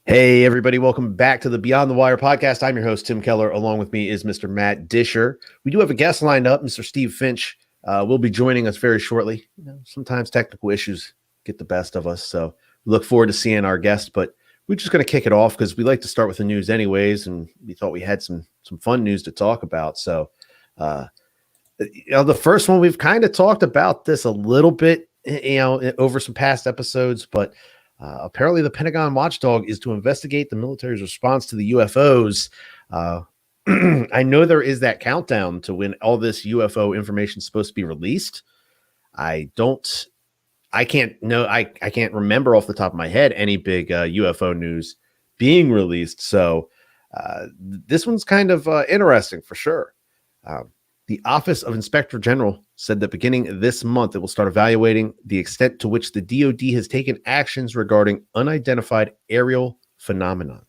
Hey, everybody. Welcome back to the Beyond the Wire podcast. I'm your host, Tim Keller. Along with me is Mr. Matt Disher. We do have a guest lined up, Mr. Steve Finch. Will be joining us very shortly. Sometimes technical issues get the best of us, so we look forward to seeing our guest, but we're just going to kick it off because we like to start with the news anyways, and we thought we had some fun news to talk about. So, the first one, we've kind of talked about this a little bit, over some past episodes, but apparently, the Pentagon watchdog is to investigate the military's response to the UFOs. I know there is that countdown to when all this UFO information is supposed to be released. I can't remember off the top of my head any big UFO news being released. So this one's kind of interesting for sure. The Office of Inspector General said that beginning this month, it will start evaluating the extent to which the DoD has taken actions regarding unidentified aerial phenomenon.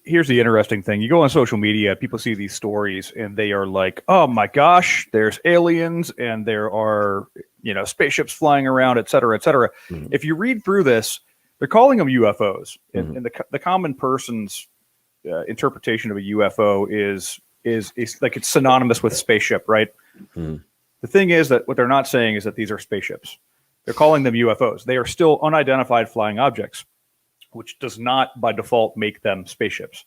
Here's the interesting thing. You go on social media, people see these stories and they are like, oh my gosh, there's aliens and there are, spaceships flying around, et cetera, et cetera. Mm-hmm. If you read through this, they're calling them UFOs. Mm-hmm. And the common person's interpretation of a UFO is like it's synonymous with spaceship, right? Mm-hmm. The thing is that what they're not saying is that these are spaceships. They're calling them UFOs. They are still unidentified flying objects, which does not by default make them spaceships.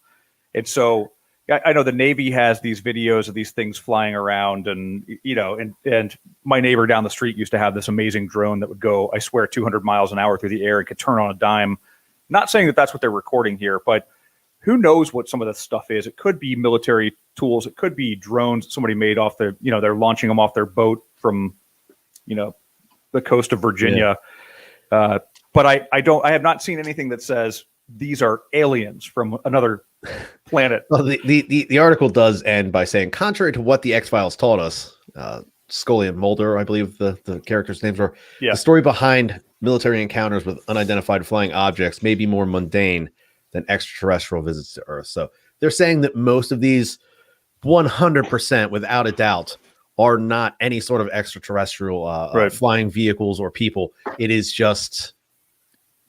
And so I know the Navy has these videos of these things flying around and my neighbor down the street used to have this amazing drone that would go, I swear, 200 miles an hour through the air. It could turn on a dime. Not saying that that's what they're recording here, but who knows what some of this stuff is? It could be military tools. It could be drones somebody made off their, they're launching them off their boat from, the coast of Virginia. Yeah. But I have not seen anything that says these are aliens from another planet. Well, the article does end by saying, contrary to what the X-Files taught us, Scully and Mulder, I believe the characters' names were, yeah. The story behind military encounters with unidentified flying objects may be more mundane than extraterrestrial visits to Earth. So they're saying that most of these 100% without a doubt are not any sort of extraterrestrial right. Flying vehicles or people. It is just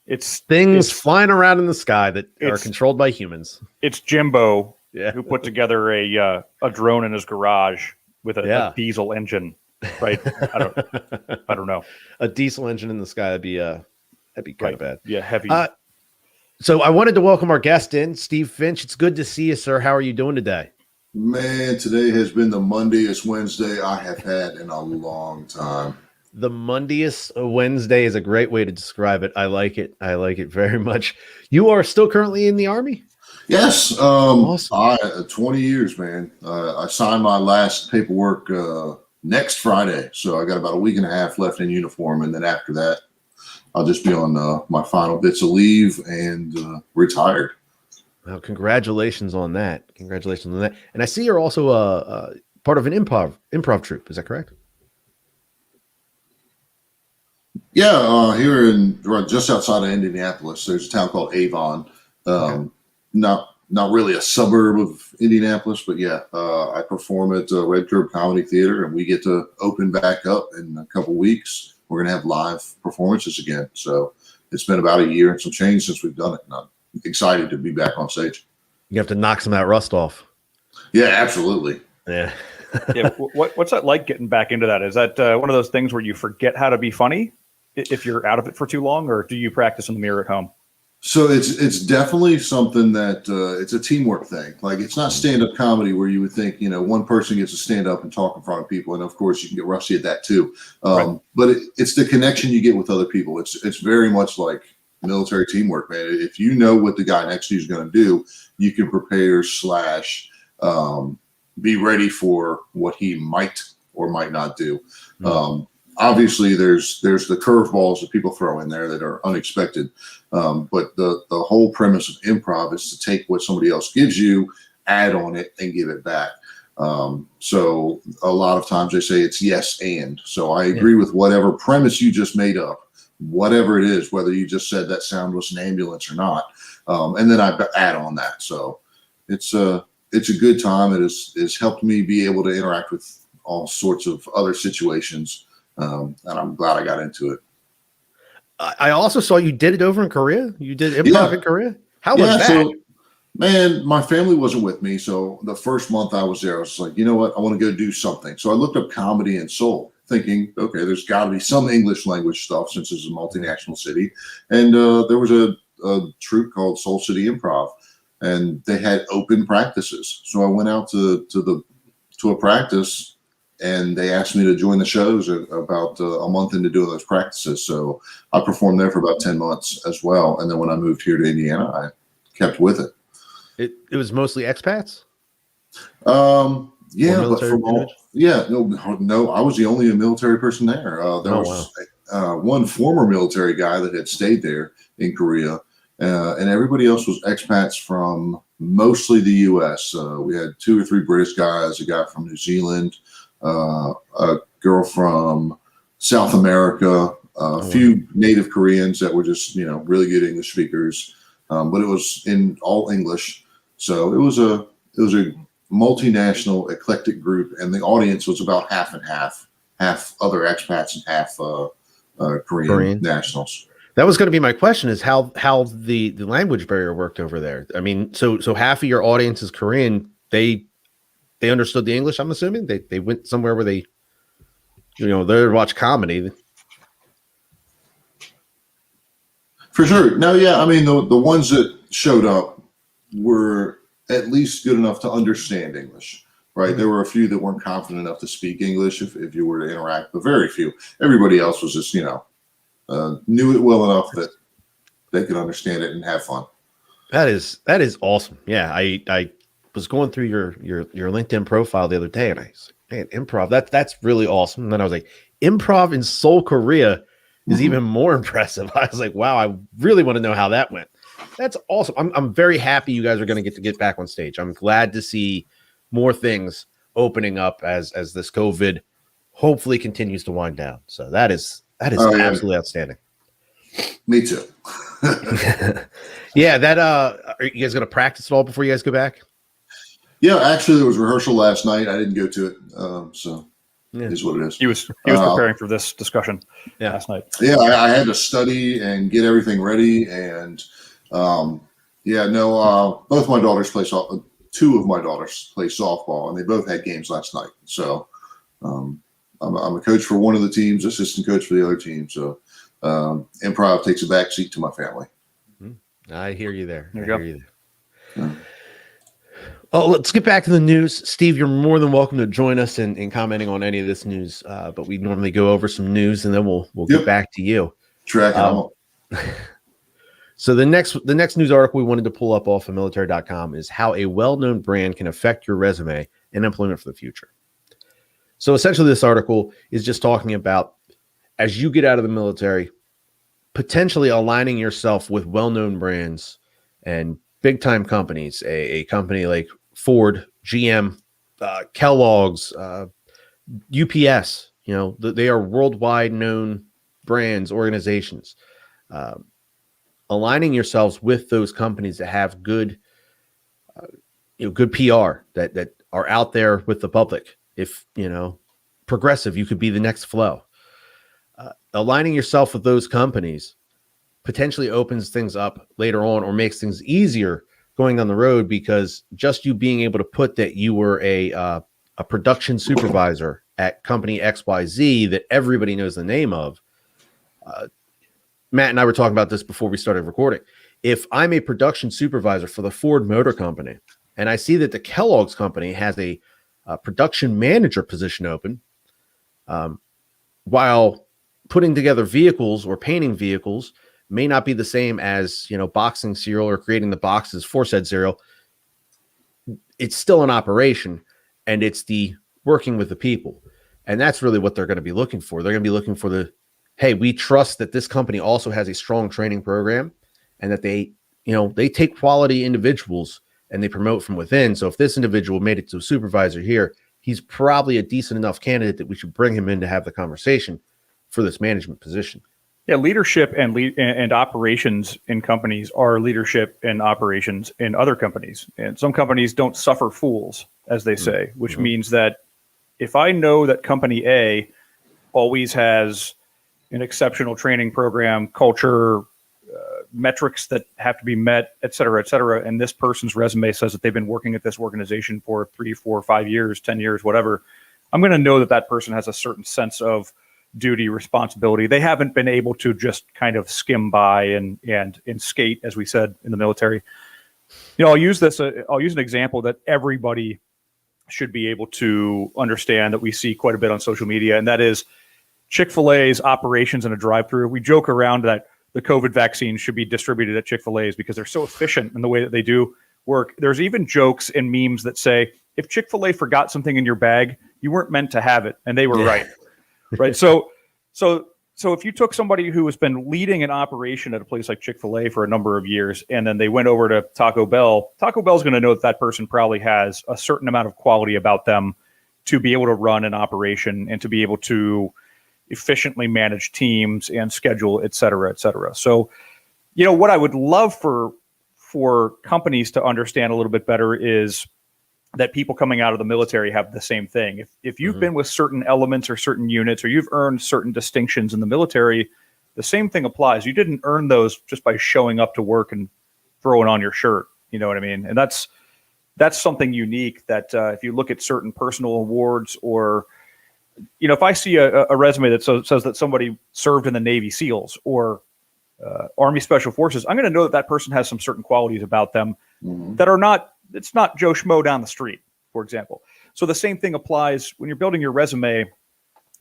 it's things flying around in the sky that are controlled by humans. It's Jimbo who put together a drone in his garage with a diesel engine. Right. I don't know. A diesel engine in the sky, that'd be kind of bad. Yeah, heavy. So I wanted to welcome our guest in, Steve Finch. It's good to see you, sir. How are you doing today? Man, today has been the Monday-est Wednesday I have had in a long time. The Monday-est Wednesday is a great way to describe it. I like it. I like it very much. You are still currently in the Army? Yes. Awesome. 20 years, man. I signed my last paperwork next Friday, so I got about a week and a half left in uniform, and then after that, I'll just be on my final bits of leave and retired. Well, congratulations on that. Congratulations on that. And I see you're also a part of an improv troupe. Is that correct? Yeah, here just outside of Indianapolis, there's a town called Avon. Okay. Not really a suburb of Indianapolis, but yeah, I perform at Red Curb Comedy Theater, and we get to open back up in a couple weeks. We're going to have live performances again. So it's been about a year and some change since we've done it. And I'm excited to be back on stage. You have to knock some of that rust off. Yeah, absolutely. Yeah. Yeah. What's that like getting back into that? Is that one of those things where you forget how to be funny if you're out of it for too long, or do you practice in the mirror at home? So it's definitely something that it's a teamwork thing. Like, it's not stand-up comedy where you would think, one person gets to stand up and talk in front of people. And of course you can get rusty at that too. Right. But it's the connection you get with other people. It's very much like military teamwork, man. If you know what the guy next to you is going to do, you can prepare / be ready for what he might or might not do. Mm-hmm. Obviously, there's the curveballs that people throw in there that are unexpected. But the whole premise of improv is to take what somebody else gives you, add on it, and give it back. So a lot of times they say it's yes and. So I agree with whatever premise you just made up, whatever it is, whether you just said that sound was an ambulance or not. And then I add on that. So it's a good time. It has helped me be able to interact with all sorts of other situations. And I'm glad I got into it. I also saw you did it over in Korea. You did improv in Korea. How was that? So, man, my family wasn't with me. So the first month I was there, I was like, you know what? I want to go do something. So I looked up comedy in Seoul, thinking, okay, there's got to be some English language stuff since it's a multinational city. And there was a troupe called Seoul City Improv, and they had open practices. So I went out to a practice, and they asked me to join the shows about a month into doing those practices. So I performed there for about 10 months as well. And then when I moved here to Indiana, I kept with it. It was mostly expats? Yeah, but no, I was the only military person there. There was one former military guy that had stayed there in Korea, and everybody else was expats from mostly the U.S. We had 2 or 3 British guys, a guy from New Zealand, a girl from South America, a few native Koreans that were just, really good English speakers. But it was in all English. So it was a multinational eclectic group, and the audience was about half and half other expats and half Korean nationals. That was going to be my question: is how the language barrier worked over there. I mean, so half of your audience is Korean. They understood the English. I'm assuming they went somewhere where they, they watch comedy. For sure. No, yeah. I mean, the ones that showed up were at least good enough to understand English, right? There were a few that weren't confident enough to speak English if you were to interact, but very few. Everybody else was just, knew it well enough that they could understand it and have fun. That is awesome. Yeah, I was going through your LinkedIn profile the other day, and I was like, man, improv. That's really awesome. And then I was like, improv in Seoul, Korea is even more impressive. I was like, wow, I really want to know how that went. That's awesome. I'm very happy you guys are going to get back on stage. I'm glad to see more things opening up as this COVID hopefully continues to wind down. So that is absolutely outstanding. Me too. Yeah, are you guys going to practice it all before you guys go back? Yeah, actually, there was rehearsal last night. I didn't go to it, so it is what it is. He was preparing for this discussion last night. Yeah, I had to study and get everything ready, and both my daughters play softball. 2 of my daughters play softball, and they both had games last night. So I'm a coach for one of the teams, assistant coach for the other team. So improv takes a back seat to my family. I hear you there. There you go. Hear you there. Oh, let's get back to the news. Steve, you're more than welcome to join us in commenting on any of this news. But we normally go over some news, and then we'll get back to you. Track it on. So the next news article we wanted to pull up off of military.com is how a well-known brand can affect your resume and employment for the future. So essentially this article is just talking about, as you get out of the military, potentially aligning yourself with well-known brands and big-time companies, a company like Ford, GM, Kellogg's, UPS. They are worldwide known brands, organizations. Aligning yourselves with those companies that have good PR that are out there with the public. If Progressive, you could be the next Flow. Aligning yourself with those companies potentially opens things up later on, or makes things easier going down the road, because just you being able to put that you were a production supervisor at company XYZ that everybody knows the name of. Matt and I were talking about this before we started recording. If I'm a production supervisor for the Ford Motor Company, and I see that the Kellogg's company has a production manager position open, while putting together vehicles or painting vehicles may not be the same as, boxing cereal or creating the boxes for said cereal, it's still an operation, and it's the working with the people. And that's really what they're going to be looking for. They're going to be looking for hey, we trust that this company also has a strong training program, and that they take quality individuals and they promote from within. So if this individual made it to a supervisor here, he's probably a decent enough candidate that we should bring him in to have the conversation for this management position. Yeah, leadership and operations in companies are leadership and operations in other companies. And some companies don't suffer fools, as they say, which means that if I know that company A always has an exceptional training program, culture, metrics that have to be met, et cetera, and this person's resume says that they've been working at this organization for 3, 4, 5 years, 10 years, whatever, I'm going to know that that person has a certain sense of duty, responsibility. They haven't been able to just kind of skim by and skate, as we said in the military. I'll use an example that everybody should be able to understand, that we see quite a bit on social media, and that is Chick-fil-A's operations in a drive-through. We joke around that the COVID vaccine should be distributed at Chick-fil-A's because they're so efficient in the way that they do work. There's even jokes and memes that say, if Chick-fil-A forgot something in your bag, you weren't meant to have it. And they were right. Right. So if you took somebody who has been leading an operation at a place like Chick-fil-A for a number of years, and then they went over to Taco Bell's going to know that that person probably has a certain amount of quality about them to be able to run an operation and to be able to efficiently manage teams and schedule, et cetera, et cetera. So, what I would love for companies to understand a little bit better is that people coming out of the military have the same thing. If you've been with certain elements or certain units, or you've earned certain distinctions in the military, the same thing applies. You didn't earn those just by showing up to work and throwing on your shirt. You know what I mean? And that's something unique that if you look at certain personal awards, or if I see a resume that says that somebody served in the Navy SEALs or Army Special Forces, I'm going to know that that person has some certain qualities about them that are not, it's not Joe Schmo down the street, for example. So the same thing applies when you're building your resume.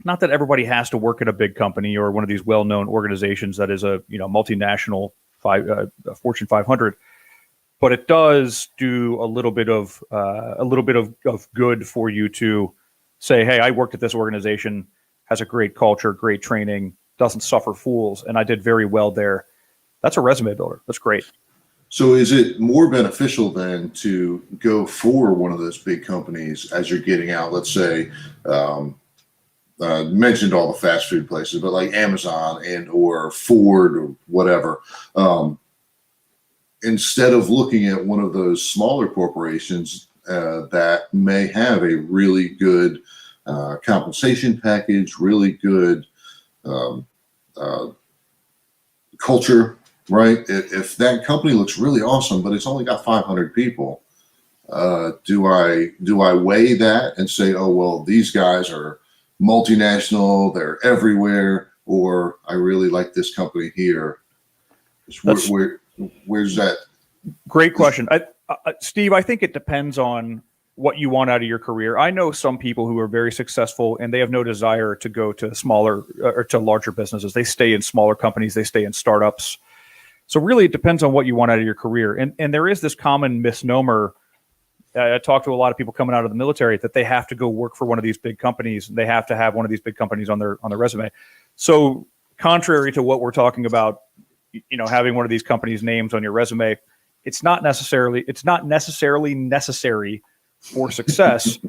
Not that everybody has to work at a big company or one of these well-known organizations that is a multinational Fortune 500, but it does do a little bit of good for you to say, hey, I worked at this organization, has a great culture, great training, doesn't suffer fools, and I did very well there. That's a resume builder. That's great. So is it more beneficial then to go for one of those big companies as you're getting out? Let's say, mentioned all the fast food places, but like Amazon and or Ford or whatever, instead of looking at one of those smaller corporations that may have a really good compensation package, really good culture, right? If that company looks really awesome, but it's only got 500 people, do I weigh that and say, oh, well, these guys are multinational, they're everywhere, or I really like this company here? Where's that? Great question. Steve, I think it depends on what you want out of your career. I know some people who are very successful and they have no desire to go to smaller or to larger businesses. They stay in smaller companies, they stay in startups. So really it depends on what you want out of your career. And there is this common misnomer. I talk to a lot of people coming out of the military that they have to go work for one of these big companies. They have to have one of these big companies on their resume. So contrary to what we're talking about, having one of these companies' names on your resume, it's not necessarily necessary for success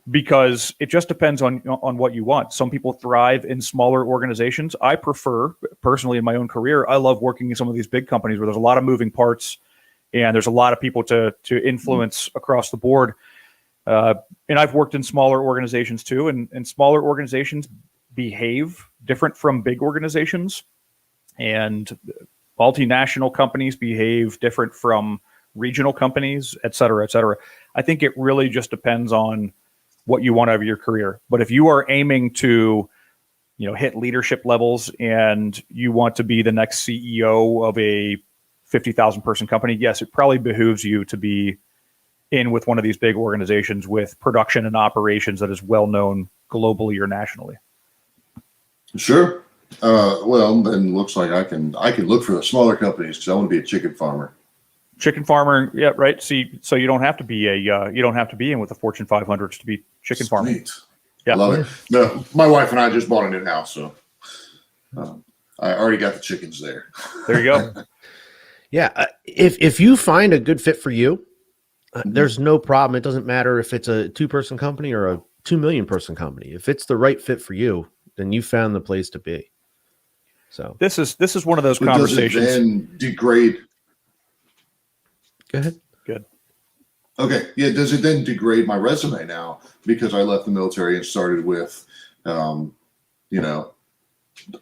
because it just depends on what you want. Some people thrive in smaller organizations. I prefer, personally in my own career, I love working in some of these big companies where there's a lot of moving parts and there's a lot of people to influence across the board. And I've worked in smaller organizations too, and smaller organizations behave different from big organizations, and multinational companies behave different from regional companies, et cetera, et cetera. I think it really just depends on what you want out of your career. But if you are aiming to, hit leadership levels and you want to be the next CEO of a 50,000 person company, yes, it probably behooves you to be in with one of these big organizations with production and operations that is well known globally or nationally. Sure. Well, then looks like I can look for the smaller companies because I want to be a chicken farmer. Chicken farmer, yeah, right. See, so you don't have to be in with the Fortune 500s to be chicken farming. Yeah, love it. No, my wife and I just bought a new house, so I already got the chickens there. There you go. Yeah, if you find a good fit for you, there's no problem. It doesn't matter if it's a 2-person company or a 2 million person company. If it's the right fit for you, then you found the place to be. So this is one of those conversations. Does it then degrade? Go ahead. Good. Okay. Yeah. Does it then degrade my resume now because I left the military and started with,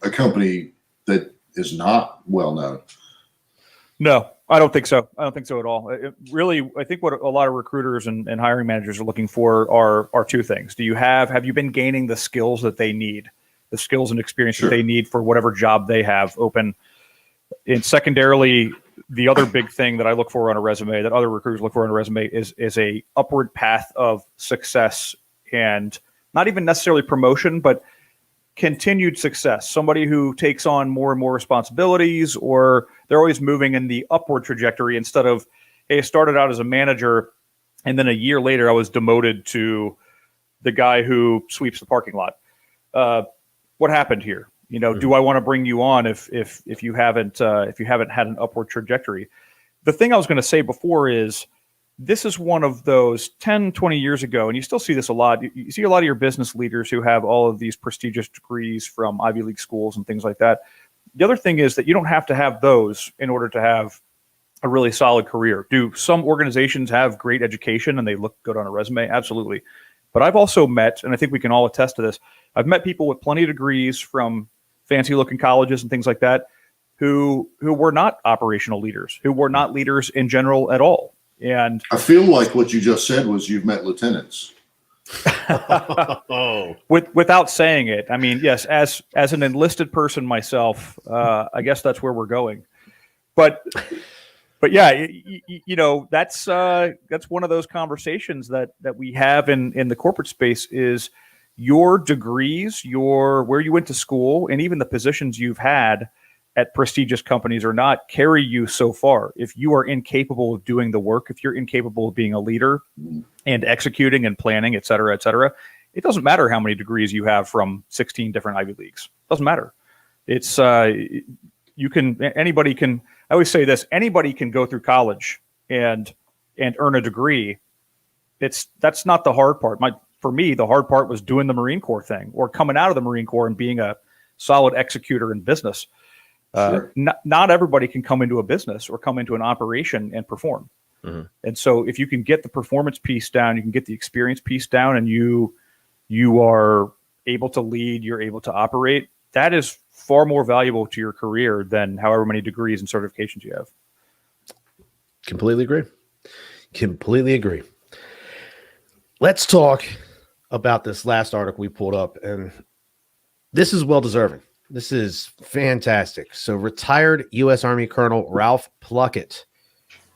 a company that is not well known. No, I don't think so. I don't think so at all. Really, I think what a lot of recruiters and hiring managers are looking for are two things. Have you been gaining the skills that they need, the skills and experience that they need for whatever job they have open? And secondarily, the other big thing that I look for on a resume, that other recruiters look for on a resume, is a upward path of success, and not even necessarily promotion, but continued success. Somebody who takes on more and more responsibilities, or they're always moving in the upward trajectory instead of, hey, I started out as a manager and then a year later I was demoted to the guy who sweeps the parking lot. What happened here? Do I want to bring you on if you haven't had an upward trajectory? The thing I was going to say before is, this is one of those 10, 20 years ago, and you still see this a lot. You see a lot of your business leaders who have all of these prestigious degrees from Ivy League schools and things like that. The other thing is that you don't have to have those in order to have a really solid career. Do some organizations have great education and they look good on a resume? Absolutely. But I've also met, and I think we can all attest to this, I've met people with plenty of degrees from fancy looking colleges and things like that who were not operational leaders, who were not leaders in general at all. And I feel like what you just said was you've met lieutenants. Without saying it, I mean, yes, as an enlisted person myself, I guess that's where we're going. But yeah, that's one of those conversations that we have in the corporate space is your degrees, where you went to school, and even the positions you've had at prestigious companies or not carry you so far. If you are incapable of doing the work, if you're incapable of being a leader and executing and planning, et cetera, it doesn't matter how many degrees you have from 16 different Ivy Leagues. It doesn't matter. It's anybody can, I always say this, anybody can go through college and earn a degree. That's not the hard part. For me, the hard part was doing the Marine Corps thing, or coming out of the Marine Corps and being a solid executor in business. Sure. Not everybody can come into a business or come into an operation and perform. Mm-hmm. And so if you can get the performance piece down, you can get the experience piece down, and you are able to lead, you're able to operate, that is far more valuable to your career than however many degrees and certifications you have. Completely agree. Let's talk about this last article we pulled up, and this is well-deserving. This is fantastic. So retired U.S. Army Colonel Ralph Plunkett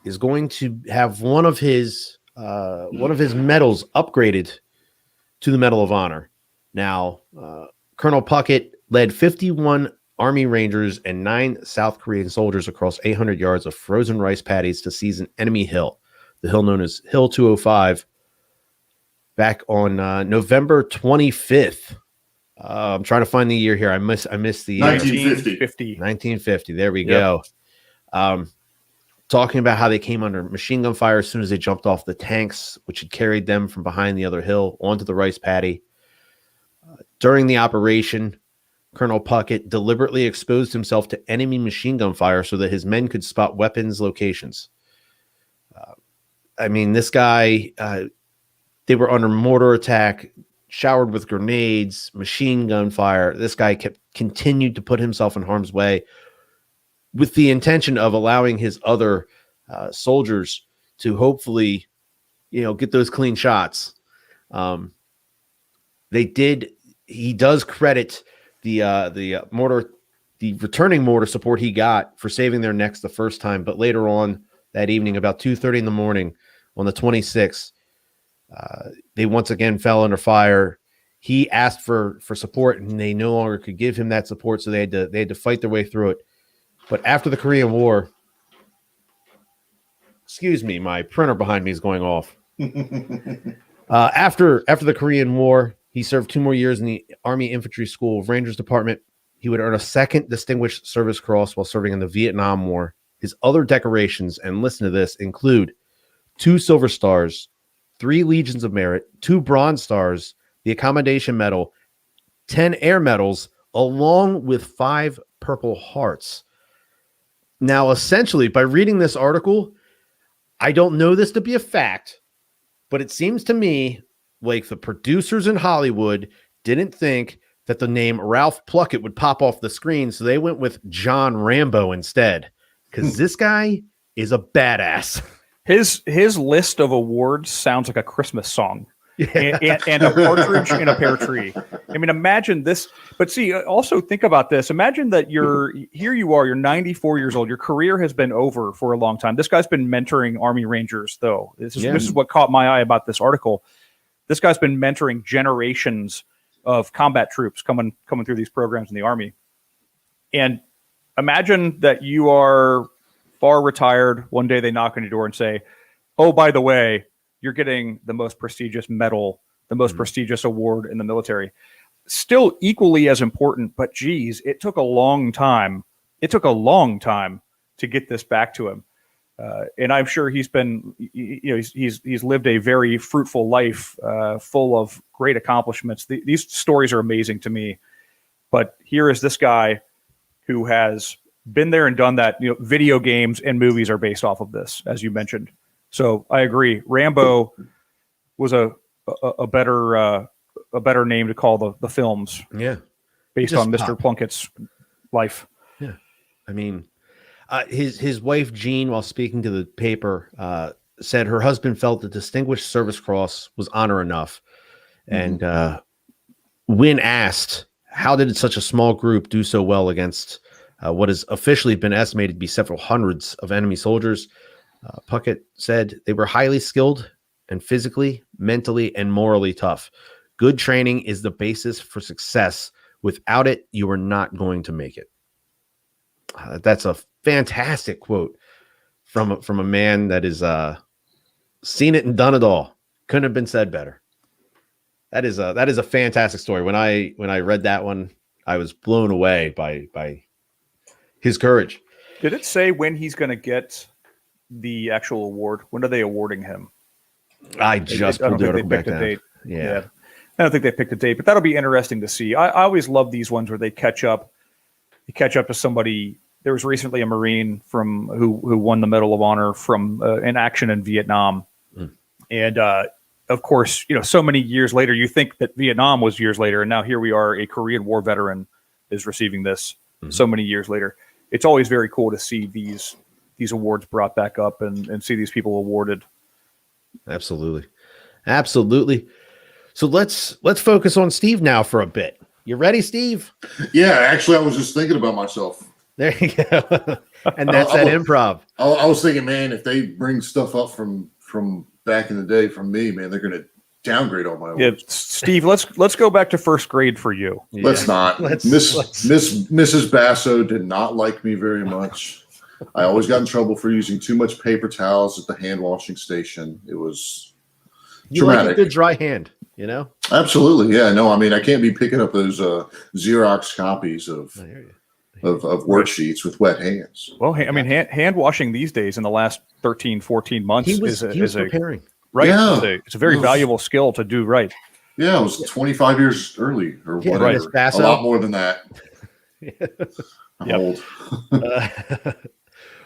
is going to have one of his medals upgraded to the Medal of Honor. Now, Colonel Plunkett led 51 Army Rangers and 9 South Korean soldiers across 800 yards of frozen rice paddies to seize an enemy hill, the hill known as Hill 205, back on November 25th. I'm trying to find the year here. I missed the year. 1950. There we go. Talking about how they came under machine gun fire as soon as they jumped off the tanks, which had carried them from behind the other hill onto the rice paddy. During the operation, Colonel Plunkett deliberately exposed himself to enemy machine gun fire so that his men could spot weapons locations. This guy, they were under mortar attack, showered with grenades, machine gun fire. This guy continued to put himself in harm's way with the intention of allowing his other soldiers to hopefully, get those clean shots. He does credit the returning mortar support he got for saving their necks the first time, but later on that evening, about 2:30 in the morning on the 26th, they once again fell under fire. He asked for support, and they no longer could give him that support, so they had to fight their way through it. But after the Korean War, excuse me, my printer behind me is going off. After the Korean War, he served 2 more years in the Army Infantry School of Rangers Department. He would earn a second Distinguished Service Cross while serving in the Vietnam War. His other decorations, and listen to this, include 2 Silver Stars, 3 Legions of Merit, 2 Bronze Stars, the Accommodation Medal, 10 Air Medals, along with 5 Purple Hearts. Now, essentially, by reading this article, I don't know this to be a fact, but it seems to me like the producers in Hollywood didn't think that the name Ralph Pluckett would pop off the screen, so they went with John Rambo instead, because this guy is a badass. His list of awards sounds like a Christmas song. Yeah. And a partridge in a pear tree. I mean, imagine this. But see, also think about this. Imagine that you're 94 years old. Your career has been over for a long time. This guy's been mentoring Army Rangers, though. This is what caught my eye about this article. This guy's been mentoring generations of combat troops coming through these programs in the Army. And imagine that you are far retired. One day they knock on your door and say, "Oh, by the way, you're getting the most prestigious medal, the most prestigious award in the military." Still equally as important, but geez, it took a long time. It took a long time to get this back to him. And I'm sure he's been, he's lived a very fruitful life, full of great accomplishments. These stories are amazing to me. But here is this guy who has been there and done that. Video games and movies are based off of this, as you mentioned. So I agree. Rambo was a better name to call the films. Yeah, based on Mr. Plunkett's life. Yeah, I mean, his wife Jean, while speaking to the paper, said her husband felt the Distinguished Service Cross was honor enough, and when asked how did such a small group do so well against what has officially been estimated to be several hundreds of enemy soldiers, Puckett said they were highly skilled and physically, mentally, and morally tough. Good training is the basis for success. Without it, you are not going to make it. That's a fantastic quote from a man that is seen it and done it all. Couldn't have been said better. That is a fantastic story. When I read that one, I was blown away by his courage. Did it say when he's going to get the actual award? When are they awarding him? I just pulled the article back down. Date. Yeah. I don't think they picked a date, but that'll be interesting to see. I always love these ones where they catch up. You catch up to somebody. There was recently a Marine who won the Medal of Honor from an action in Vietnam, and of course, so many years later, you think that Vietnam was years later, and now here we are, a Korean War veteran is receiving this so many years later. It's always very cool to see these awards brought back up and see these people awarded. Absolutely. So let's focus on Steve now for a bit. You ready, Steve? Yeah, actually, I was just thinking about myself. There you go. And that's that improv. I was thinking, man, if they bring stuff up from back in the day from me, man, they're going to downgrade all my awards. Yeah, Steve, let's go back to first grade for you. Let's not. Mrs. Basso did not like me very much. I always got in trouble for using too much paper towels at the hand washing station. It was traumatic. Like a good dry hand, Absolutely, yeah. No, I mean, I can't be picking up those Xerox copies of worksheets with wet hands. Well, I mean, hand washing these days in the last 13, 14 months he was preparing. Right. Yeah. It's a very valuable skill to do right. Yeah, it was 25 years early or whatever. Right. A lot more than that. I'm old.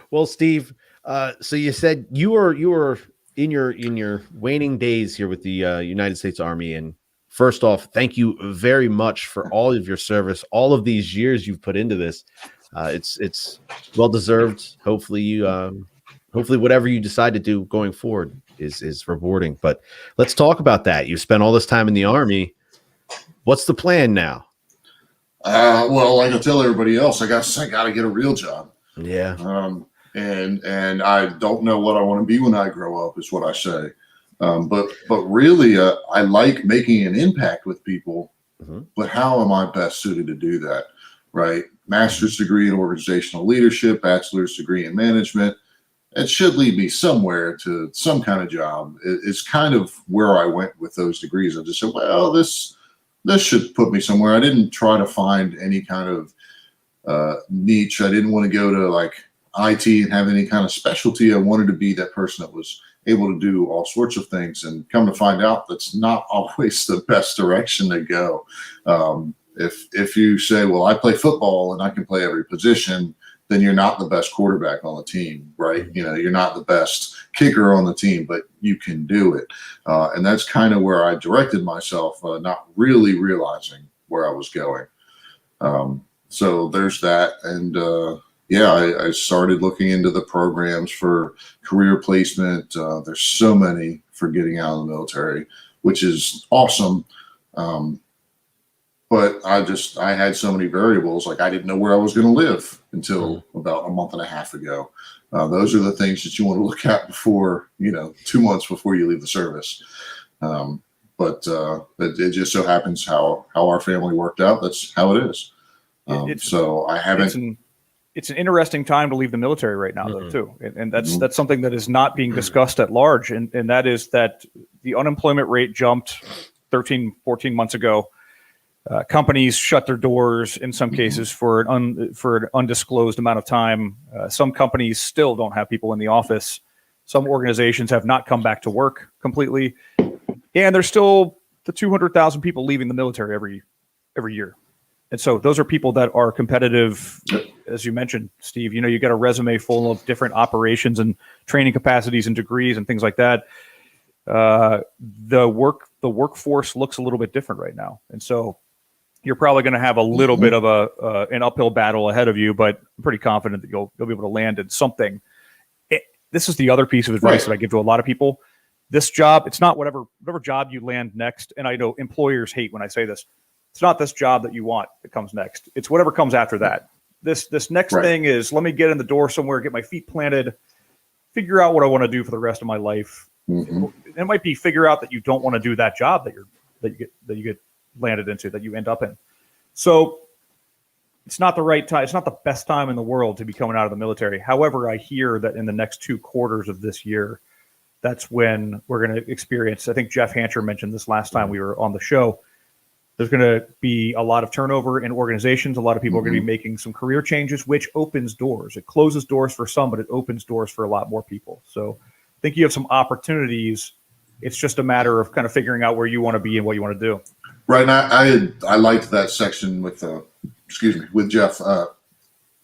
Well, Steve, so you said you were in your waning days here with the United States Army, and first off, thank you very much for all of your service, all of these years you've put into this. It's well deserved. Hopefully whatever you decide to do going forward is rewarding. But let's talk about that. You spent all this time in the Army. What's the plan now? Well, like I tell everybody else, I got to get a real job. Yeah. And I don't know what I want to be when I grow up, is what I say. But really, I like making an impact with people. But how am I best suited to do that? Right? Master's degree in organizational leadership, bachelor's degree in management. It should lead me somewhere to some kind of job. It's kind of where I went with those degrees. I just said, well, this should put me somewhere. I didn't try to find any kind of niche. I didn't want to go to like IT and have any kind of specialty. I wanted to be that person that was able to do all sorts of things, and come to find out that's not always the best direction to go. If you say, well, I play football and I can play every position, then you're not the best quarterback on the team, right? You're not the best kicker on the team, but you can do it. And that's kind of where I directed myself, not really realizing where I was going. So there's that. And I started looking into the programs for career placement. There's so many for getting out of the military, which is awesome. But I had so many variables. Like I didn't know where I was going to live until about a month and a half ago. Those are the things that you want to look at before, 2 months before you leave the service. But it just so happens how our family worked out. That's how it is. So I haven't. It's an interesting time to leave the military right now, though, too. And that's something that is not being discussed at large. And that is that the unemployment rate jumped 13, 14 months ago. Companies shut their doors in some cases for an undisclosed amount of time. Some companies still don't have people in the office. Some organizations have not come back to work completely. And there's still the 200,000 people leaving the military every year. And so those are people that are competitive, as you mentioned, Steve. You got a resume full of different operations and training capacities and degrees and things like that. The workforce looks a little bit different right now. And so you're probably going to have a little bit of an uphill battle ahead of you, but I'm pretty confident that you'll be able to land in something. This is the other piece of advice that I give to a lot of people. This job, it's not whatever job you land next. And I know employers hate when I say this. It's not this job that you want that comes next. It's whatever comes after that. This next thing is, let me get in the door somewhere, get my feet planted, figure out what I want to do for the rest of my life. It might be figure out that you don't want to do that job that you get landed into, that you end up in. So it's not the right time. It's not the best time in the world to be coming out of the military. However, I hear that in the next 2 quarters of this year, that's when we're going to experience. I think Jeff Hancher mentioned this last time we were on the show. There's going to be a lot of turnover in organizations. A lot of people are going to be making some career changes, which opens doors. It closes doors for some, but it opens doors for a lot more people. So I think you have some opportunities. It's just a matter of kind of figuring out where you want to be and what you want to do. Right. And I liked that section with Jeff,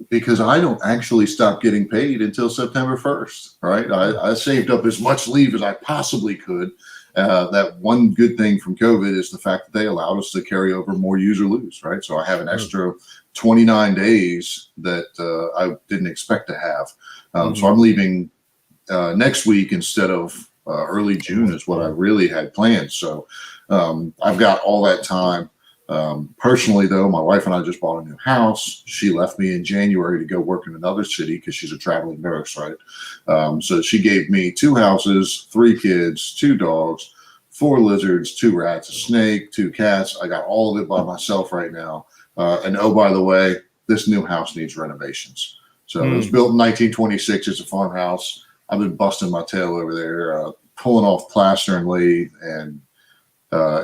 because I don't actually stop getting paid until September 1st. Right. I saved up as much leave as I possibly could. That one good thing from COVID is the fact that they allowed us to carry over more use or lose, right? So I have an extra 29 days that I didn't expect to have. So I'm leaving next week instead of early June is what I really had planned. So I've got all that time. Personally, though, my wife and I just bought a new house. She left me in January to go work in another city because she's a traveling nurse, right? So she gave me 2 houses, 3 kids, 2 dogs, 4 lizards, 2 rats, a snake, 2 cats. I got all of it by myself right now. And oh, by the way, this new house needs renovations. So it was built in 1926. It's a farmhouse. I've been busting my tail over there, pulling off plaster and lathe, and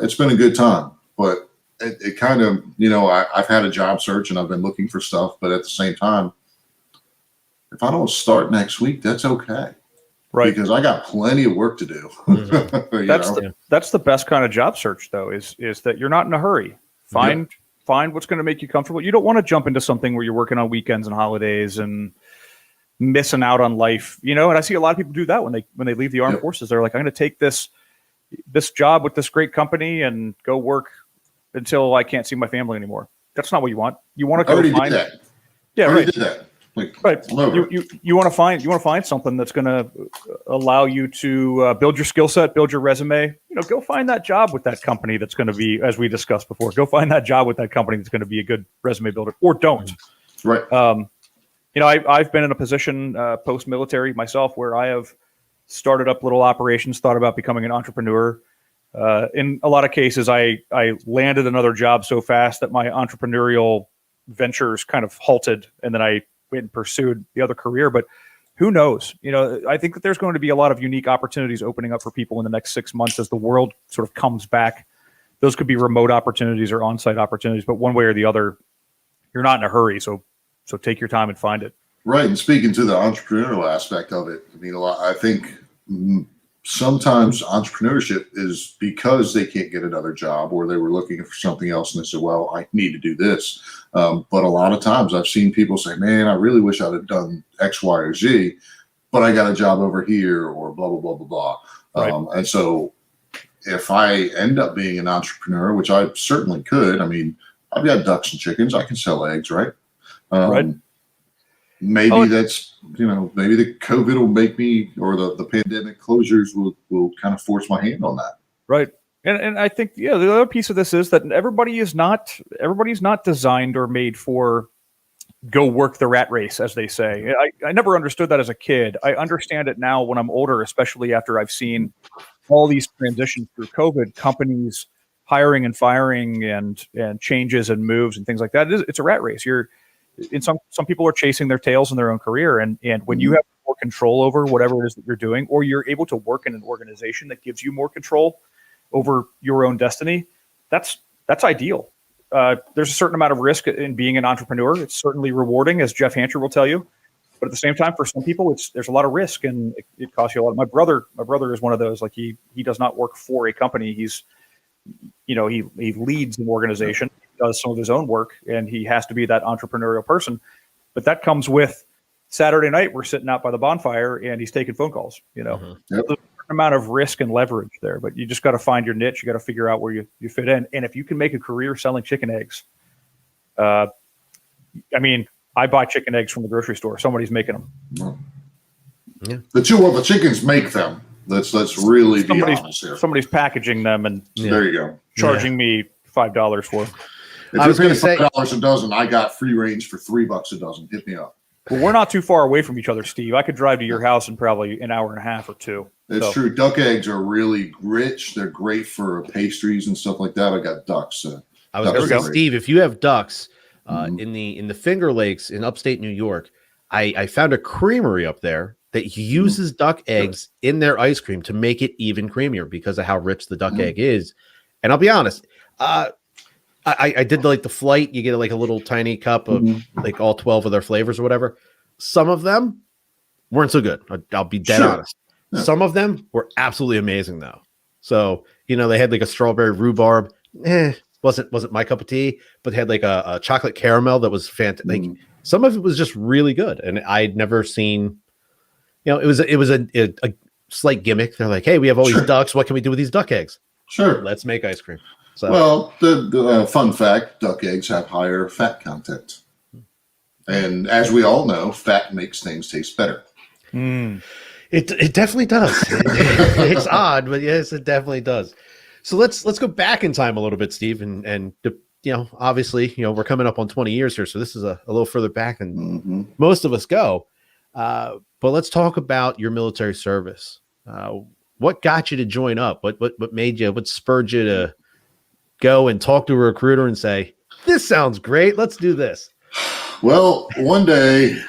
it's been a good time. But it kind of, I've had a job search and I've been looking for stuff, but at the same time, if I don't start next week, that's okay. Right. Because I got plenty of work to do. That's the best kind of job search, though, is that you're not in a hurry. Find what's going to make you comfortable. You don't want to jump into something where you're working on weekends and holidays and missing out on life, and I see a lot of people do that when they leave the armed forces. They're like, I'm going to take this job with this great company and go work until I can't see my family anymore. That's not what you want. You want to go find that. Yeah, right. Did that. Right. You want to find something that's going to allow you to build your skill set, build your resume. Go find that job with that company that's going to be, as we discussed before. Go find that job with that company that's going to be a good resume builder, or don't. Right. I've been in a position post-military myself where I have started up little operations, thought about becoming an entrepreneur. In a lot of cases, I landed another job so fast that my entrepreneurial ventures kind of halted, and then I went and pursued the other career. But who knows? I think that there's going to be a lot of unique opportunities opening up for people in the next 6 months as the world sort of comes back. Those could be remote opportunities or on-site opportunities, but one way or the other, you're not in a hurry. So take your time and find it. Right. And speaking to the entrepreneurial aspect of it, I think sometimes entrepreneurship is because they can't get another job, or they were looking for something else and they said, well, I need to do this. But a lot of times I've seen people say, man, I really wish I'd have done X, Y, or Z, but I got a job over here, or blah, blah, blah, blah, blah. Right. And so if I end up being an entrepreneur, which I certainly could, I've got ducks and chickens. I can sell eggs, right? Right. Maybe that's, maybe the COVID will make me, or the pandemic closures will kind of force my hand on that. Right. And I think, the other piece of this is that everybody's not designed or made for go work the rat race, as they say. I never understood that as a kid. I understand it now when I'm older, especially after I've seen all these transitions through COVID, companies hiring and firing and changes and moves and things like that. It's a rat race. Some people are chasing their tails in their own career. And when you have more control over whatever it is that you're doing, or you're able to work in an organization that gives you more control over your own destiny, that's ideal. There's a certain amount of risk in being an entrepreneur. It's certainly rewarding, as Jeff Hancher will tell you. But at the same time, for some people, there's a lot of risk, and it costs you a lot. My brother is one of those. Like he does not work for a company. He's, he leads an organization, does some of his own work, and he has to be that entrepreneurial person. But that comes with Saturday night. We're sitting out by the bonfire, and he's taking phone calls. Yep. There's a certain amount of risk and leverage there, but you just got to find your niche. You got to figure out where you fit in. And if you can make a career selling chicken eggs, I buy chicken eggs from the grocery store. Somebody's making them. Yeah. The chickens make them. Let's really be honest here. Somebody's packaging them and there you go, charging me $5 for them. If I was going to say $5 a dozen, I got free range for $3 a dozen. Hit me up. Well, we're not too far away from each other, Steve. I could drive to your house in probably an hour and a half or two. It's true. Duck eggs are really rich. They're great for pastries and stuff like that. I got ducks. I was going to say, Steve, if you have ducks in the Finger Lakes in upstate New York, I found a creamery up there that uses duck eggs in their ice cream to make it even creamier because of how rich the duck egg is. And I'll be honest, I did the flight. You get like a little tiny cup of like all 12 of their flavors or whatever. Some of them weren't so good. I'll be dead honest. Yeah. Some of them were absolutely amazing though. So, they had like a strawberry rhubarb. Wasn't my cup of tea, but they had like a chocolate caramel that was fantastic. Like some of it was just really good. And I'd never seen, it was a slight gimmick. They're like, hey, we have all these ducks. What can we do with these duck eggs? Sure. Let's make ice cream. So, well, the fun fact, duck eggs have higher fat content. And as we all know, fat makes things taste better. It definitely does. It's odd, but yes, it definitely does. So let's go back in time a little bit, Steve, and obviously, we're coming up on 20 years here, so this is a little further back than most of us go. But let's talk about your military service. What got you to join up? What made you? What spurred you to go and talk to a recruiter and say, "This sounds great. Let's do this"? Well, one day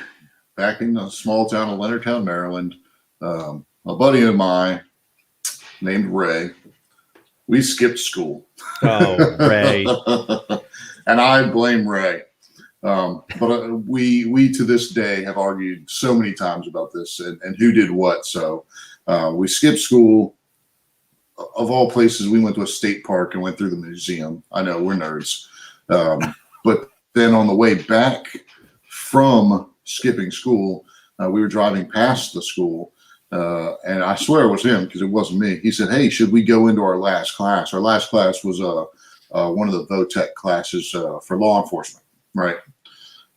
back in the small town of Leonardtown, Maryland, a buddy of mine named Ray, we skipped school. Oh, Ray. And I blame Ray. But we to this day have argued so many times about this and who did what. So we skipped school. Of all places, we went to a state park and went through the museum. I know, we're nerds. But then on the way back from skipping school, we were driving past the school, and I swear it was him because it wasn't me. He said, "Hey, should we go into our last class?" Our last class was one of the VOTEC classes for law enforcement, right?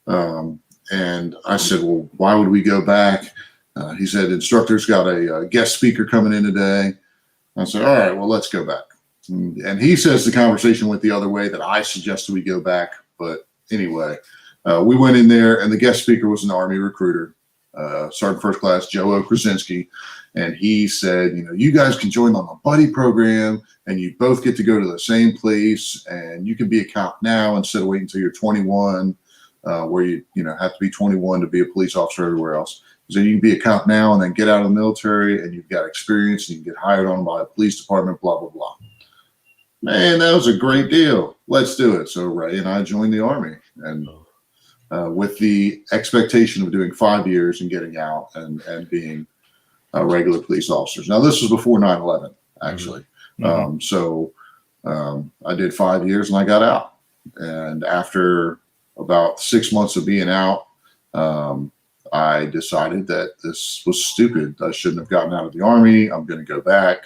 And I said, "Well, why would we go back?" He said, "Instructor's got a guest speaker coming in today." I said, "All right, well, let's go back." And he says the conversation went the other way, that I suggested we go back. But anyway, we went in there, and the guest speaker was an Army recruiter, Sergeant First Class Joe Krasinski. And he said, you guys can join on the buddy program, and you both get to go to the same place, and you can be a cop now instead of waiting until you're 21, where you have to be 21 to be a police officer everywhere else. So you can be a cop now and then get out of the military, and you've got experience, and you can get hired on by a police department, blah, blah, blah. Man, that was a great deal. Let's do it. So Ray and I joined the Army, and with the expectation of doing 5 years and getting out and being regular police officers. Now, this was before 9/11, actually. So I did 5 years and I got out. And after about 6 months of being out, I decided that this was stupid. I shouldn't have gotten out of the Army. I'm going to go back.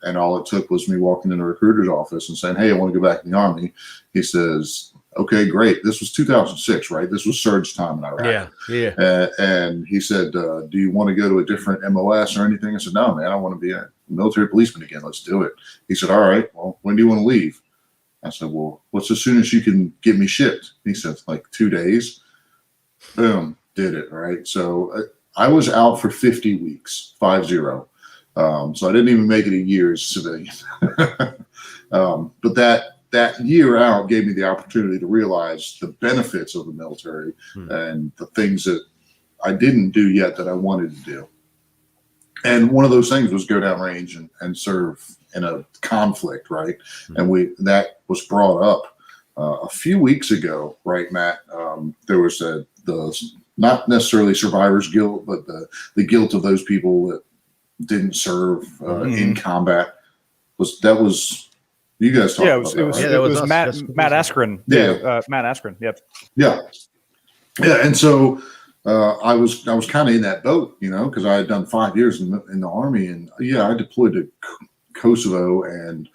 And all it took was me walking in a recruiter's office and saying, "Hey, I want to go back in the Army." He says, "Okay, great." This was 2006, right? This was surge time in Iraq. Yeah. And he said, "Do you want to go to a different MOS or anything?" I said, "No, man, I want to be a military policeman again. Let's do it." He said, "All right, well, when do you want to leave?" I said, "Well, what's as soon as you can get me shipped?" He said, "Like 2 days." Boom, did it, right? So I was out for 50 weeks, 50. So I didn't even make it a year as a civilian. But that year out gave me the opportunity to realize the benefits of the military and the things that I didn't do yet that I wanted to do. And one of those things was go down range and serve in a conflict, right? And that was brought up a few weeks ago, right, Matt? There was the not necessarily survivor's guilt, but the guilt of those people that didn't serve in combat. You guys talked about that, right? It was Matt Askren. Yeah. Matt Askren. Yep. Yeah. And so I was kind of in that boat, because I had done 5 years in the Army, and I deployed to Kosovo and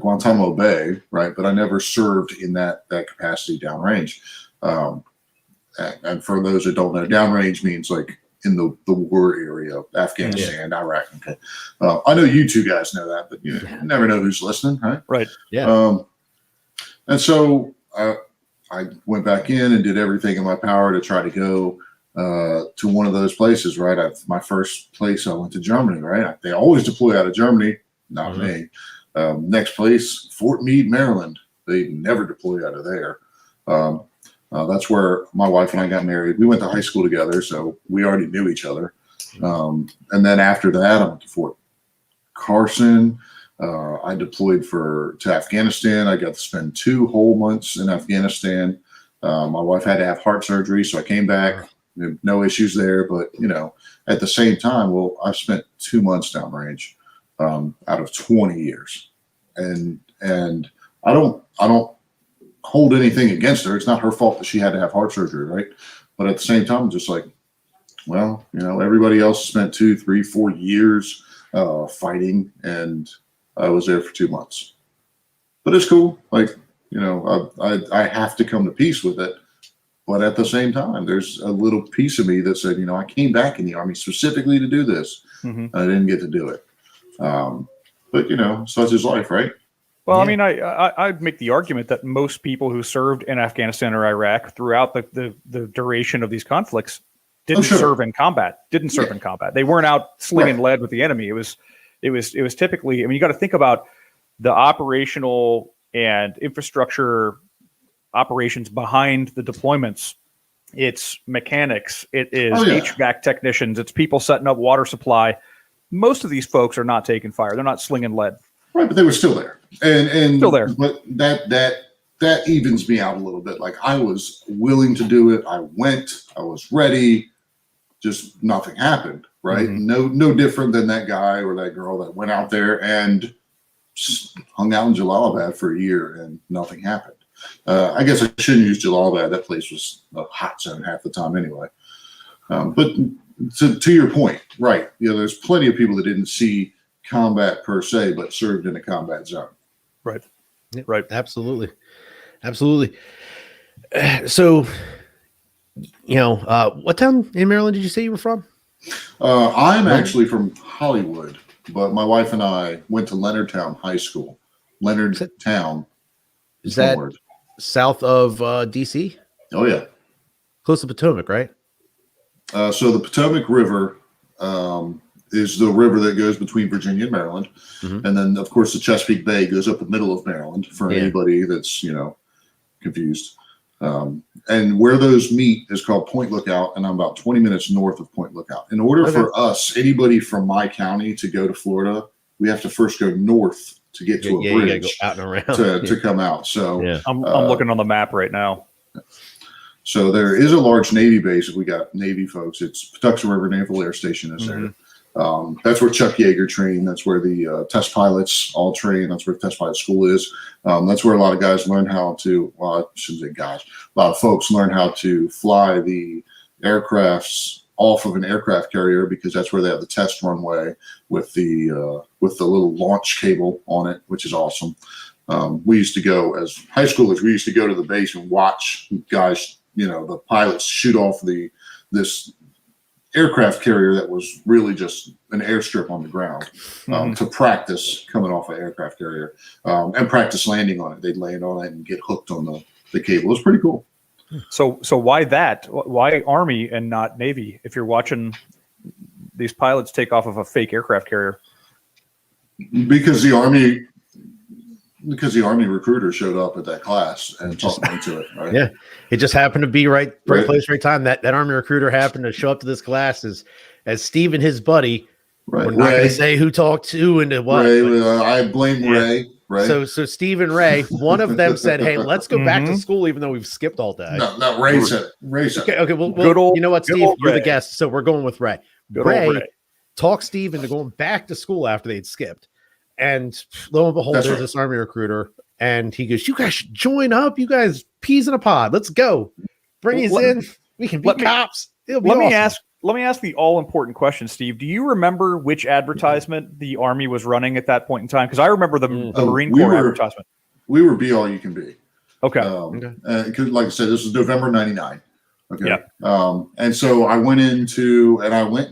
Guantanamo Bay, right? But I never served in that capacity downrange. And for those that don't know, downrange means like in the war area, Afghanistan, Iraq. Okay. I know you two guys know that, but you never know who's listening, right? Right. Yeah. And so I went back in and did everything in my power to try to go to one of those places, right? My first place, I went to Germany, right? They always deploy out of Germany, not me. Next place, Fort Meade, Maryland. They never deploy out of there. That's where my wife and I got married. We went to high school together, so we already knew each other. And then after that, I went to Fort Carson. I deployed to Afghanistan. I got to spend 2 whole months in Afghanistan. My wife had to have heart surgery, so I came back. No issues there, but at the same time, I've spent 2 months downrange out of 20 years, and I don't hold anything against her. It's not her fault that she had to have heart surgery, right? But at the same time, just like, well, everybody else spent 2, 3, 4 years fighting, and I was there for 2 months. But it's cool. Like, I have to come to peace with it. But at the same time, there's a little piece of me that said, I came back in the Army specifically to do this. I didn't get to do it. But, such is life, right? Well, I mean, I'd make the argument that most people who served in Afghanistan or Iraq throughout the duration of these conflicts didn't serve in combat. They weren't out slinging lead with the enemy. It was typically, I mean, you got to think about the operational and infrastructure operations behind the deployments. It's mechanics. It is HVAC technicians. It's people setting up water supply. Most of these folks are not taking fire. They're not slinging lead. Right, but they were still there, and still there. But that evens me out a little bit. Like, I was willing to do it. I went. I was ready. Just nothing happened. Right. No different than that guy or that girl that went out there and hung out in Jalalabad for a year and nothing happened. I guess I shouldn't use Jalalabad. That place was a hot zone half the time anyway. But to your point, right? There's plenty of people that didn't see combat per se, but served in a combat zone. Right. Yeah, right. Absolutely. So, what town in Maryland did you say you were from? I'm actually from Hollywood, but my wife and I went to Leonardtown High School. Leonardtown. Is that south of DC? Oh, yeah. Close to Potomac, right? So the Potomac River is the river that goes between Virginia and Maryland. And then, of course, the Chesapeake Bay goes up the middle of Maryland for anybody that's, confused. And where those meet is called Point Lookout, and I'm about 20 minutes north of Point Lookout. In order for us, anybody from my county to go to Florida, we have to first go north to get to a bridge, go out and around to come out. So I'm looking on the map right now. So there is a large Navy base. If we got Navy folks, it's Patuxent River Naval Air Station is there. That's where Chuck Yeager trained. That's where the test pilots all train. That's where the test pilot school is. That's where a lot of guys learn how to, well, I shouldn't say guys, a lot of folks learn how to fly the aircrafts off of an aircraft carrier because that's where they have the test runway with the little launch cable on it, which is awesome. We used to go as high schoolers. We used to go to the base and watch guys, the pilots shoot off this aircraft carrier that was really just an airstrip on the ground to practice coming off an aircraft carrier and practice landing on it. They'd land on it and get hooked on the cable. It was pretty cool. So why that? Why Army and not Navy? If you're watching these pilots take off of a fake aircraft carrier, because the Army recruiter showed up at that class and talked me into it. Right? Yeah, it just happened to be right place, right time. That Army recruiter happened to show up to this class as Steve and his buddy. Right. We're not going to say who talked to and what. Ray, I blame Ray. Right. So Steve and Ray, one of them said, "Hey, let's go back to school, even though we've skipped all day." No, Ray said it. Okay. Well, you know what, Steve? You're the guest, so we're going with Ray. Ray talked Steve into going back to school after they'd skipped, and lo and behold, there's this Army recruiter, and he goes, "You guys should join up. You guys, peas in a pod. Let's go. Bring us in. We can be cops." Let me ask the all-important question, Steve. Do you remember which advertisement the Army was running at that point in time? Because I remember the Marine Corps advertisement. We were Be All You Can Be. Okay. Because, like I said, this was November '99. Okay. Yeah. And so I went and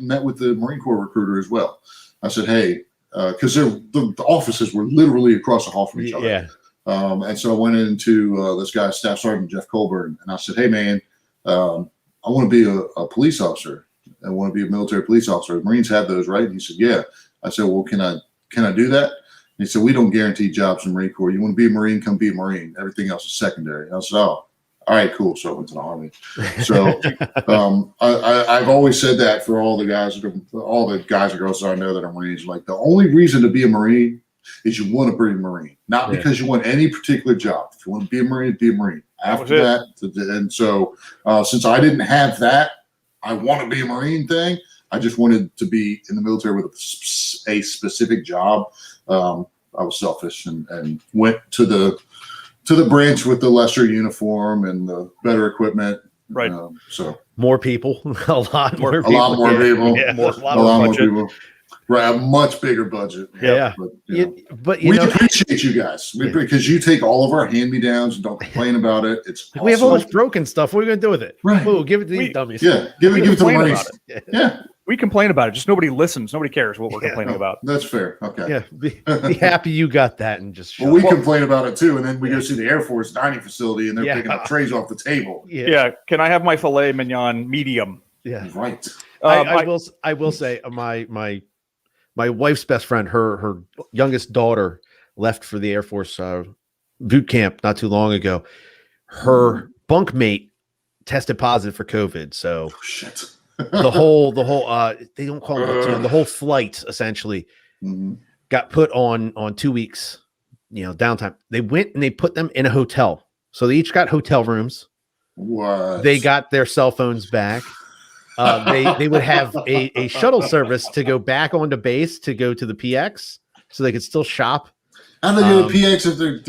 met with the Marine Corps recruiter as well. I said, "Hey," because the offices were literally across the hall from each other. Yeah. And so I went into this guy, Staff Sergeant Jeff Colburn, and I said, "Hey, man, I want to be a police officer. I want to be a military police officer. The Marines have those, right?" And he said, "Yeah." I said, "Well, can I do that?" And he said, "We don't guarantee jobs in the Marine Corps. You want to be a Marine, come be a Marine. Everything else is secondary." And I said, "Oh, all right, cool." So I went to the Army. So I've always said that for all the guys and girls that I know that are Marines. Like, the only reason to be a Marine is you want to be a Marine, not because you want any particular job. If you want to be a Marine, be a Marine. After that, and so since I didn't have that, I want to be a Marine thing. I just wanted to be in the military with a specific job. I was selfish and went to the branch with the lesser uniform and the better equipment. Right. So more people, a lot more people. A lot more people. Yeah, a lot more people. Right, a much bigger budget. Yeah. But we appreciate you guys because you take all of our hand-me-downs and don't complain about it. It's awesome. We have all this broken stuff. What are we going to do with it? Right. Ooh, give it to these dummies. Yeah, give it to the Marines. Yeah. We complain about it. Just nobody listens. Nobody cares what we're complaining about. That's fair. Okay. Yeah. Be happy you got that and just Well, we complain about it too. And then we go see the Air Force dining facility and they're picking up trays off the table. Yeah. Can I have my filet mignon medium? Yeah. Right. I will say my wife's best friend, her youngest daughter left for the Air Force boot camp not too long ago. Her bunkmate tested positive for COVID. So shit. the whole they don't call it the whole flight essentially got put on 2 weeks, downtime. They went and they put them in a hotel. So they each got hotel rooms. What? They got their cell phones back. They would have a shuttle service to go back onto base to go to the PX so they could still shop. How do they go to PX if they're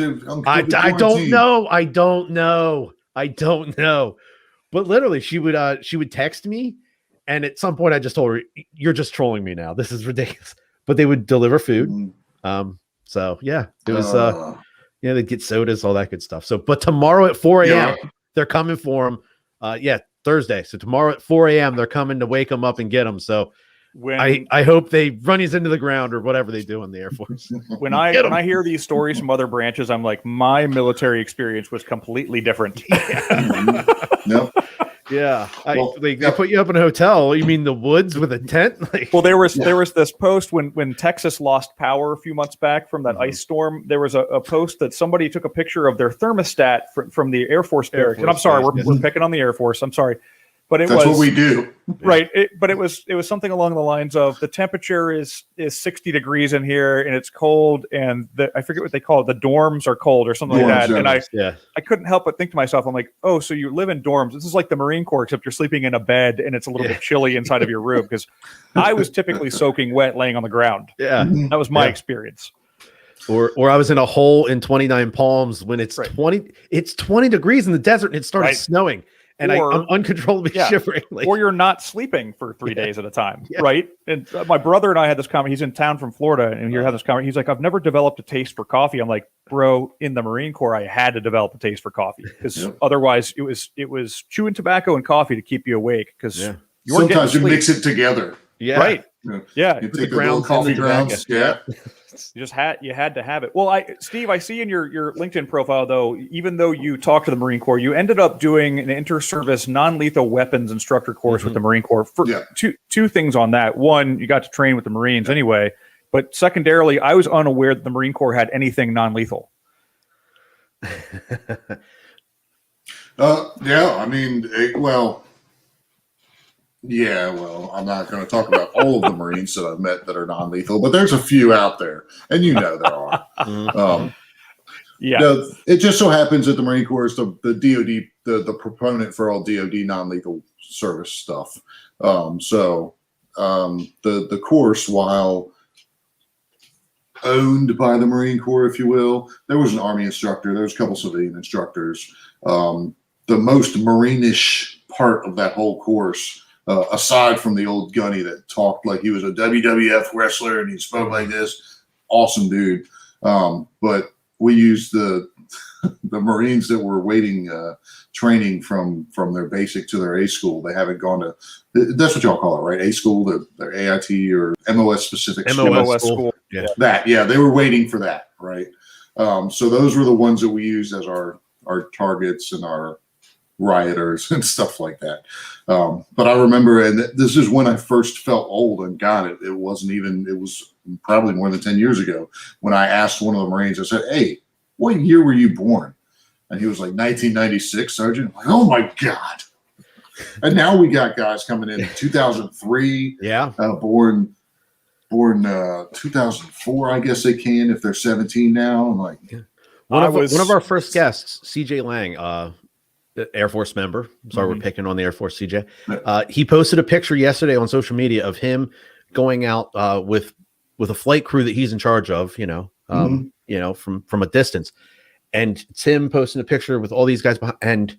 I don't know. But literally she would text me, and at some point I just told her, "You're just trolling me now. This is ridiculous." But they would deliver food. So yeah, it was they'd get sodas, all that good stuff. So but tomorrow at 4 a.m. they're coming for them. Thursday. So tomorrow at 4 a.m. they're coming to wake them up and get them. So I hope they run these into the ground or whatever they do in the Air Force. When I hear these stories from other branches, I'm like, my military experience was completely different. Nope. Yeah. They put you up in a hotel. You mean the woods with a tent? Well, there was this post when Texas lost power a few months back from that ice storm. There was a post that somebody took a picture of their thermostat from the Air Force barracks. And I'm sorry, we're picking on the Air Force. I'm sorry. But that's what we do. Right. But it was something along the lines of the temperature is 60 degrees in here and it's cold. And I forget what they call it. The dorms are cold or something like that. And I couldn't help but think to myself, I'm like, oh, so you live in dorms. This is like the Marine Corps, except you're sleeping in a bed and it's a little bit chilly inside of your room. Because I was typically soaking wet laying on the ground. Yeah. That was my experience. Or I was in a hole in 29 Palms when it's 20 degrees in the desert and it started snowing. and I'm uncontrollably shivering. Like, or you're not sleeping for 3 days at a time, Yeah. right? And my brother and I had this comment. He's in town from Florida, and you're having this comment. He's like, "I've never developed a taste for coffee." I'm like, "Bro, in the Marine Corps, I had to develop a taste for coffee because otherwise, it was chewing tobacco and coffee to keep you awake because you weren't sometimes you getting mix it together. Yeah. Right. Yeah. You take the little coffee grounds. Yeah. You had to have it. Well, Steve, I see in your LinkedIn profile though, even though you talked to the Marine Corps, you ended up doing an inter-service non-lethal weapons instructor course with the Marine Corps. For two things on that. One, you got to train with the Marines anyway, but secondarily, I was unaware that the Marine Corps had anything non-lethal. I mean, I'm not going to talk about all of the Marines that I've met that are non-lethal, but there's a few out there, and there are. It just so happens that the Marine Corps is the DoD, the proponent for all DoD non-lethal service stuff. The course, while owned by the Marine Corps, if you will, there was an Army instructor, there was a couple civilian instructors. The most Marine-ish part of that whole course, aside from the old gunny that talked like he was a WWF wrestler and he spoke like this, awesome dude. But we used the Marines that were waiting training from their basic to their A school. They haven't gone to, that's what y'all call it, right? A school, their AIT or MOS specific MOS school. Yeah. They were waiting for that, right? So those were the ones that we used as our targets and our rioters and stuff like that. But I remember, and this is when I first felt old and got it. It was probably more than 10 years ago when I asked one of the Marines, I said, "Hey, what year were you born?" And he was like, 1996, Sergeant. I'm like, oh my God. And now we got guys coming in 2003, born 2004, I guess they can, if they're 17 now. I'm like, one of our first guests, CJ Lang, Air Force member. Sorry, we're picking on the Air Force, CJ. He posted a picture yesterday on social media of him going out with a flight crew that he's in charge of, from a distance. And Tim posting a picture with all these guys behind, and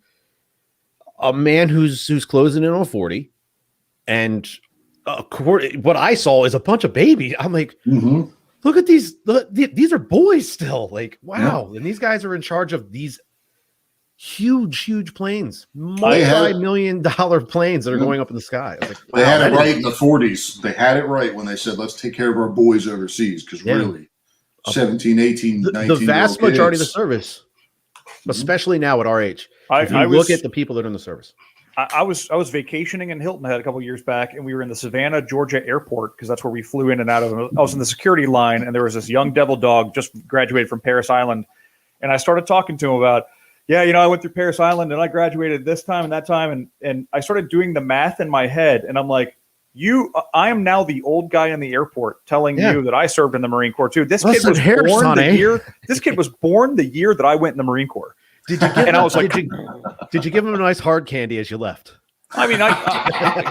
a man who's closing in on 40. And what I saw is a bunch of babies. I'm like, look at these. These are boys still. Like, wow. Yeah. And these guys are in charge of these huge planes, multi-million-dollar planes that are going up in the sky. I was like, wow, they had it right in the 40s. They had it right when they said, let's take care of our boys overseas. Because really, 17, 18, 19. The vast majority of the service, especially now at our age, look at the people that are in the service. I was vacationing in Hilton Head a couple of years back, and we were in the Savannah, Georgia airport because that's where we flew in and out of. I was in the security line, and there was this young devil dog just graduated from Parris Island, and I started talking to him about, I went through Parris Island and I graduated this time and that time, and I started doing the math in my head, and I'm like, I am now the old guy in the airport telling you that I served in the Marine Corps too. This kid was born the year. This kid was born the year that I went in the Marine Corps. Did you give? And I was like, did you give him a nice hard candy as you left? I mean,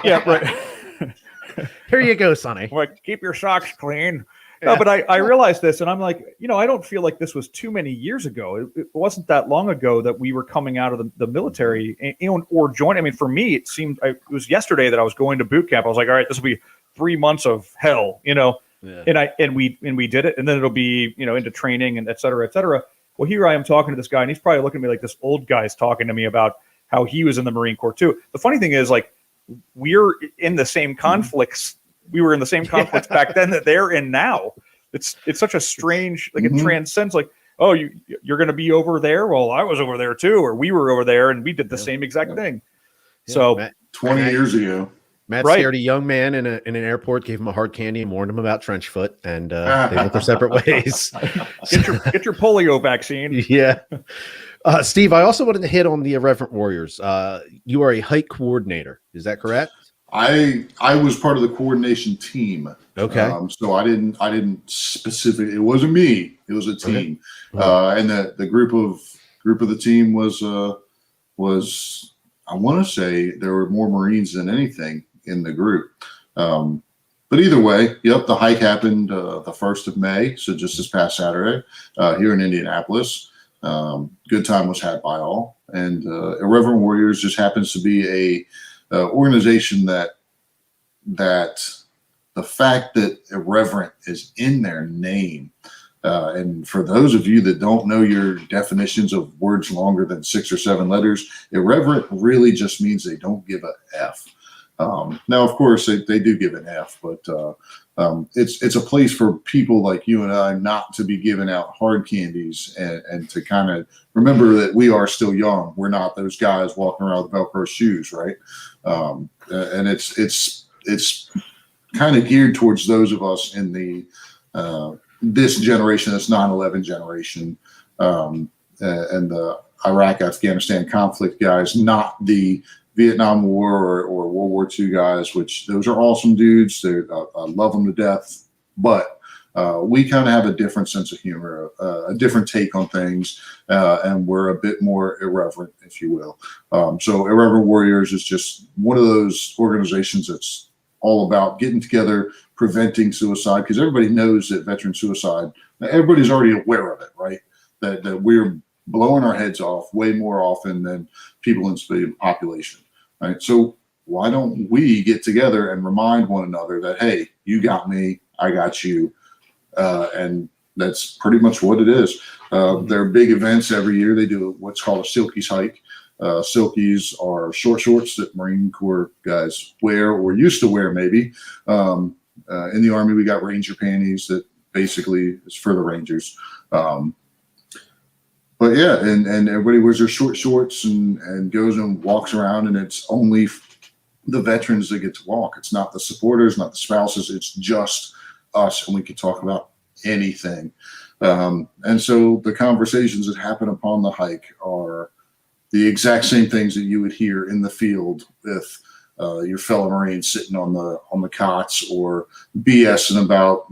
yeah, right. Here you go, Sonny. Like, keep your socks clean. No, but I realized this, and I'm like, I don't feel like this was too many years ago. It wasn't that long ago that we were coming out of the military or joining. I mean, for me, it was yesterday that I was going to boot camp. I was like, all right, this will be 3 months of hell, and we did it, and then it'll be into training and et cetera, et cetera. Well, here I am talking to this guy, and he's probably looking at me like this old guy's talking to me about how he was in the Marine Corps too. The funny thing is, like, we're in the same conflicts. We were in the same conflicts back then that they're in now. It's such a strange, like, it transcends, like, oh, you're going to be over there. Well, I was over there too, or we were over there and we did the same exact thing. Yeah, so Matt, 20 years ago, Matt scared a young man in an airport, gave him a hard candy, and warned him about trench foot, and they went their separate ways. Get your polio vaccine. Yeah. Steve, I also wanted to hit on the Irreverent Warriors. You are a hike coordinator. Is that correct? I was part of the coordination team. Okay. So I didn't specifically. It wasn't me. It was a team. Okay. And the group of the team was I want to say there were more Marines than anything in the group. But either way, the hike happened the 1st of May, so just this past Saturday here in Indianapolis. Good time was had by all, and Irreverent Warriors just happens to be a organization that the fact that irreverent is in their name. And for those of you that don't know your definitions of words longer than 6 or 7 letters, irreverent really just means they don't give a F. Now, of course, they do give an F, but it's a place for people like you and I not to be giving out hard candies and to kind of remember that we are still young. We're not those guys walking around with Velcro shoes, right? And it's kind of geared towards those of us in the this generation, this 9/11 generation, and the Iraq-Afghanistan conflict guys, not the Vietnam War or World War II guys, which those are awesome dudes. I love them to death, but we kind of have a different sense of humor, a different take on things, and we're a bit more irreverent, if you will. So Irreverent Warriors is just one of those organizations that's all about getting together, preventing suicide, because everybody knows that veteran suicide, everybody's already aware of it, right? That we're blowing our heads off way more often than people in civilian population, right? So why don't we get together and remind one another that, hey, you got me, I got you, and that's pretty much what it is. There are big events every year. They do what's called a Silkies hike. Silkies are short shorts that Marine Corps guys wear or used to wear, maybe. In the Army, we got Ranger panties that basically is for the Rangers. But yeah, and everybody wears their short shorts and goes and walks around, and it's only the veterans that get to walk. It's not the supporters, not the spouses. It's just us, and we can talk about anything. And so the conversations that happen upon the hike are the exact same things that you would hear in the field with your fellow Marines sitting on the cots or BSing about,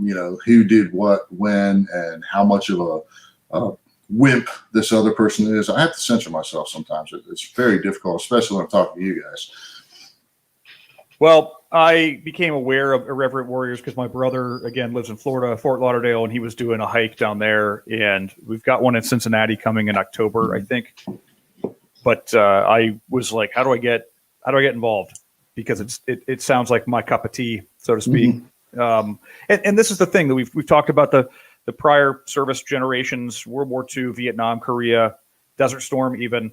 who did what, when, and how much of a wimp this other person is. I have to censor myself sometimes. It's very difficult, especially when I'm talking to you guys. Well, I became aware of Irreverent Warriors because my brother, again, lives in Florida, Fort Lauderdale, and he was doing a hike down there. And we've got one in Cincinnati coming in October, I think. But I was like, how do I get involved? Because it sounds like my cup of tea, so to speak. Mm-hmm. And this is the thing that we've talked about the prior service generations, World War II, Vietnam, Korea, Desert Storm, even.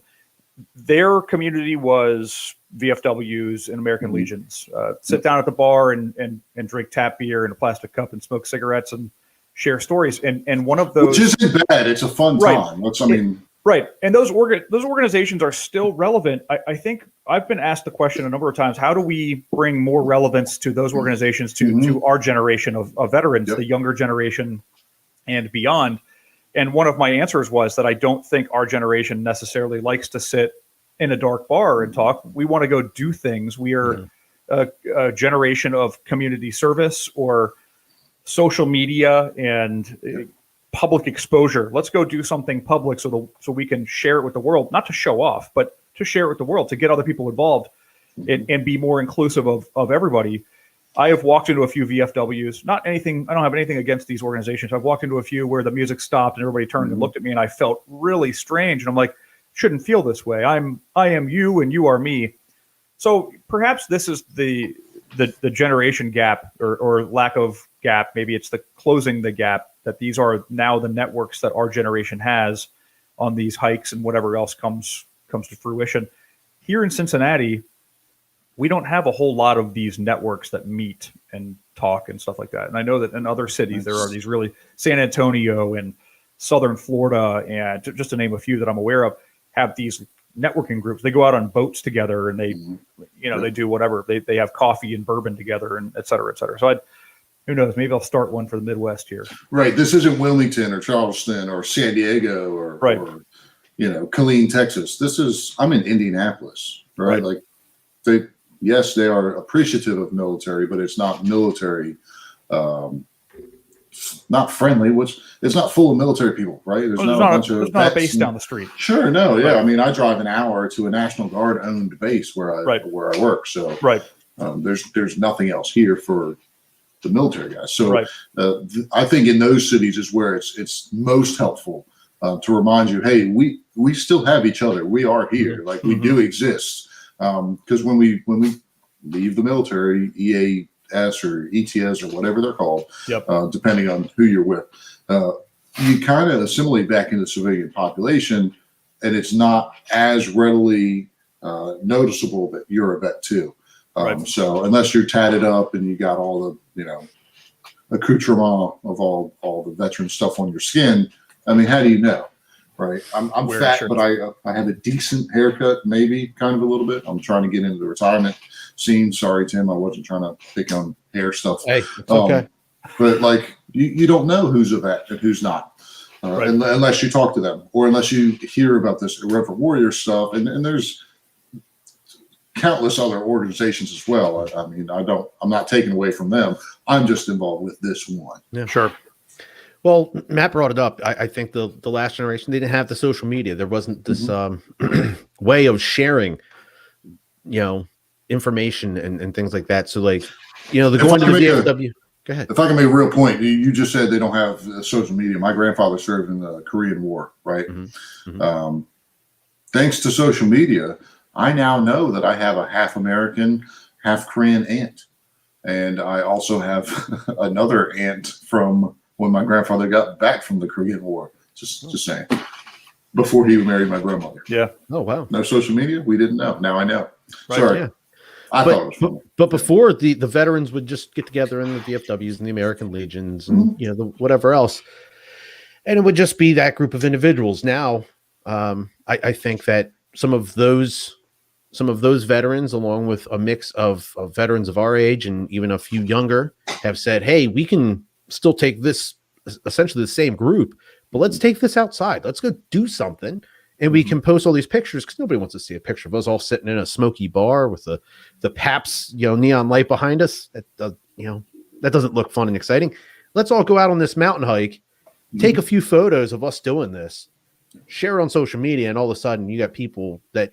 Their community was VFWs and American Legions. Sit down at the bar and drink tap beer in a plastic cup and smoke cigarettes and share stories. And one of those, which isn't bad. It's a fun time. Right. And those organizations are still relevant. I think I've been asked the question a number of times, how do we bring more relevance to those organizations to our generation of veterans, the younger generation and beyond? And one of my answers was that I don't think our generation necessarily likes to sit in a dark bar and talk. We want to go do things. We are a generation of community service or social media and public exposure. Let's go do something public so we can share it with the world, not to show off, but to share it with the world, to get other people involved and be more inclusive of everybody. I have walked into a few VFWs, I don't have anything against these organizations. I've walked into a few where the music stopped and everybody turned and looked at me and I felt really strange. And I'm like, shouldn't feel this way. I am you and you are me. So perhaps this is the generation gap or lack of gap. Maybe it's the closing the gap that these are now the networks that our generation has on these hikes and whatever else comes to fruition. Here in Cincinnati, we don't have a whole lot of these networks that meet and talk and stuff like that. And I know that in other cities, there are these really San Antonio and Southern Florida, and just to name a few that I'm aware of, have these networking groups. They go out on boats together and they do whatever. They have coffee and bourbon together and et cetera, et cetera. So who knows? Maybe I'll start one for the Midwest here. Right. This isn't Wilmington or Charleston or San Diego or Killeen, Texas. I'm in Indianapolis, right? Like yes, they are appreciative of military, but it's not military, not friendly. It's not full of military people, right? There's not a base down the street. Sure, no, yeah. Right. I mean, I drive an hour to a National Guard owned base where I work. So there's nothing else here for the military guys. So I think in those cities is where it's most helpful to remind you, hey, we still have each other. We are here. Like we do exist. Because when we leave the military, EAS or ETS or whatever they're called, depending on who you're with, you kind of assimilate back into the civilian population, and it's not as readily noticeable that you're a vet too. So unless you're tatted up and you got all the accoutrement of all the veteran stuff on your skin, I mean, how do you know? Right. I'm fat, but I have a decent haircut, maybe kind of a little bit. I'm trying to get into the retirement scene. Sorry, Tim, I wasn't trying to pick on hair stuff. Hey, it's okay. But like, you don't know who's a vet and who's not, unless you talk to them or unless you hear about this Irreverent Warrior stuff. And there's countless other organizations as well. I mean, I'm not taking away from them. I'm just involved with this one. Yeah, sure. Well, Matt brought it up. I think the last generation, they didn't have the social media. There wasn't this way of sharing, information and things like that. So like, the going to the VFW. Go ahead. If I can make a real point, you just said they don't have social media. My grandfather served in the Korean War, right? Thanks to social media, I now know that I have a half American, half Korean aunt. And I also have another aunt from when my grandfather got back from the Korean War, just saying, before he married my grandmother. Yeah. Oh, wow. No social media? We didn't know. Now I know. Right, sorry. Yeah. I thought it was funny. But before, the veterans would just get together in the VFWs and the American Legions and, the whatever else. And it would just be that group of individuals. Now, I think that some of those veterans, along with a mix of veterans of our age and even a few younger, have said, hey, we can still take this, essentially the same group, but let's take this outside. Let's go do something. And we can post all these pictures because nobody wants to see a picture of us all sitting in a smoky bar with the Pabst, neon light behind us. That doesn't look fun and exciting. Let's all go out on this mountain hike, take a few photos of us doing this, share it on social media, and all of a sudden you got people that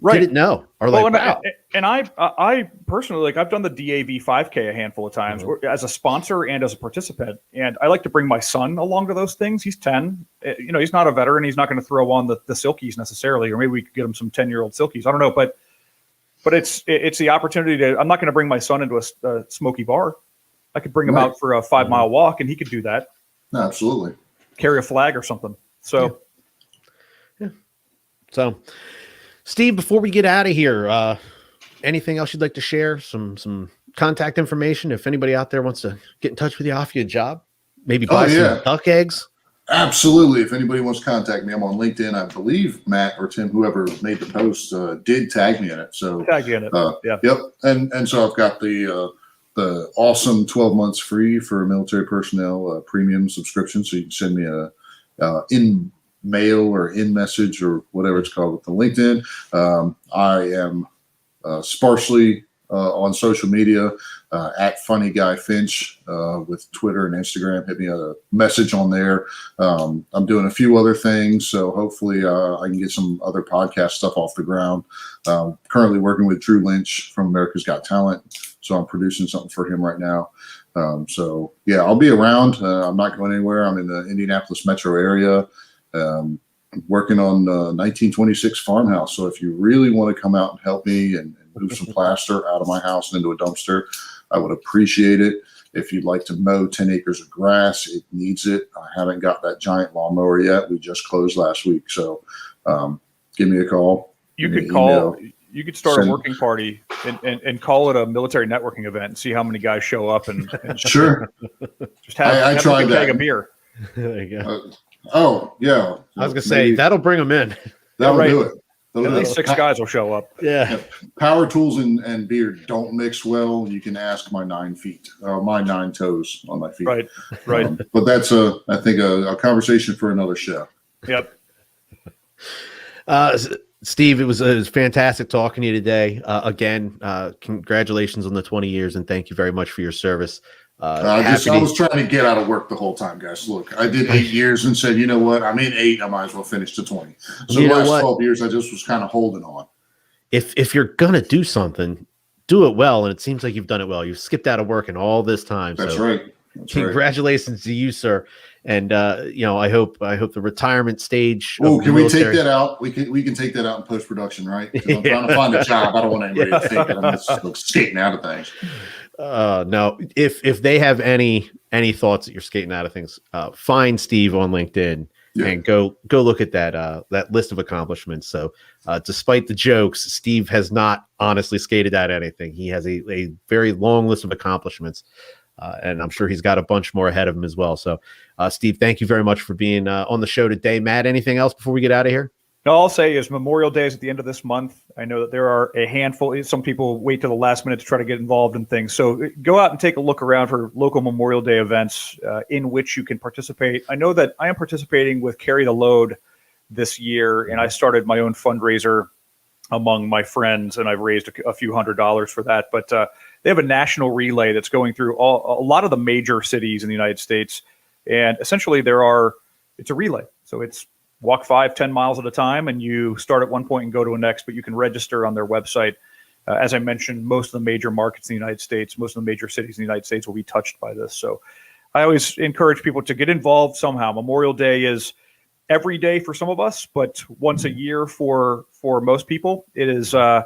didn't know or wow. And I personally, like, I've done the DAV 5K a handful of times as a sponsor and as a participant, and I like to bring my son along to those things. He's 10. He's not a veteran. He's not going to throw on the silkies necessarily, or maybe we could get him some 10-year-old silkies. I don't know, but it's the opportunity to. I'm not going to bring my son into a smoky bar. I could bring him out for a 5-mile walk, and he could do that. Absolutely. Carry a flag or something. So, yeah. So, Steve, before we get out of here, anything else you'd like to share? Some contact information if anybody out there wants to get in touch with you, offer you a job, maybe buy some duck eggs. Absolutely. If anybody wants to contact me, I'm on LinkedIn. I believe Matt or Tim, whoever made the post, did tag me in it. So tag you in it. Yeah. Yep. And so I've got the awesome 12 months free for military personnel premium subscription. So you can send me a in mail or in message or whatever it's called with the LinkedIn. I am sparsely on social media at Funny Guy Finch with Twitter and Instagram. Hit me a message on there. I'm doing a few other things, so hopefully I can get some other podcast stuff off the ground. Currently working with Drew Lynch from America's Got Talent, so I'm producing something for him right now. So yeah, I'll be around. I'm not going anywhere. I'm in the Indianapolis metro area. Working on 1926 farmhouse. So if you really want to come out and help me and move some plaster out of my house and into a dumpster, I would appreciate it. If you'd like to mow 10 acres of grass, it needs it. I haven't got that giant lawnmower yet. We just closed last week. So give me a call. You could start a working party and call it a military networking event and see how many guys show up and sure. Just have I tried a that. keg of beer. There you go. Oh yeah, I was gonna say that'll bring them in. That'll do it. At least 6 guys will show up. Yeah. Power tools and beer don't mix well. You can ask my 9 feet, my 9 toes on my feet. Right. But that's I think a conversation for another show. Yep. Steve, it was fantastic talking to you today. Again, congratulations on the 20 years and thank you very much for your service. I was trying to get out of work the whole time, guys. Look, I did 8 years and said, you know what? I'm in 8. I might as well finish to 20. So the last 12 years, I just was kind of holding on. If you're going to do something, do it well. And it seems like you've done it well. You've skipped out of work in all this time. That's right. Congratulations to you, sir. And I hope the retirement stage. Oh, of can we military- take that out? We can take that out in post production, right? 'Cause I'm trying to find a job. I don't want anybody to think that I'm just like, skating out of things. No, if they have any thoughts that you're skating out of things, find Steve on LinkedIn and go look at that list of accomplishments. So despite the jokes, Steve has not honestly skated out anything. He has a very long list of accomplishments, and I'm sure he's got a bunch more ahead of him as well. So Steve, thank you very much for being on the show today. Matt, anything else before we get out of here? No, I'll say is Memorial Day is at the end of this month. I know that there are a handful. Some people wait till the last minute to try to get involved in things. So go out and take a look around for local Memorial Day events in which you can participate. I know that I am participating with Carry the Load this year, and I started my own fundraiser among my friends, and I've raised a few $100s for that. But they have a national relay that's going through a lot of the major cities in the United States, and essentially it's a relay. So it's walk 5-10 miles at a time, and you start at one point and go to a next, but you can register on their website. As I mentioned, most of the major markets in the United States, most of the major cities in the United States will be touched by this. So I always encourage people to get involved somehow. Memorial Day is every day for some of us, but once a year for most people. It is, I'm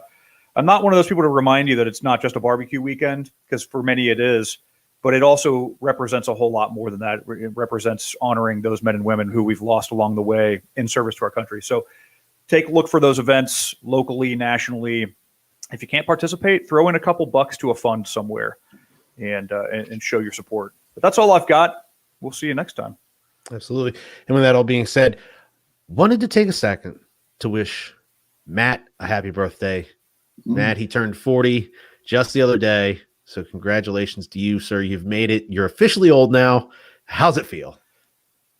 not one of those people to remind you that it's not just a barbecue weekend, because for many it is. But it also represents a whole lot more than that. It represents honoring those men and women who we've lost along the way in service to our country. So take a look for those events locally, nationally. If you can't participate, throw in a couple bucks to a fund somewhere and show your support. But that's all I've got. We'll see you next time. Absolutely. And with that all being said, wanted to take a second to wish Matt a happy birthday. Matt, he turned 40 just the other day. So congratulations to you, sir. You've made it. You're officially old now. How's it feel?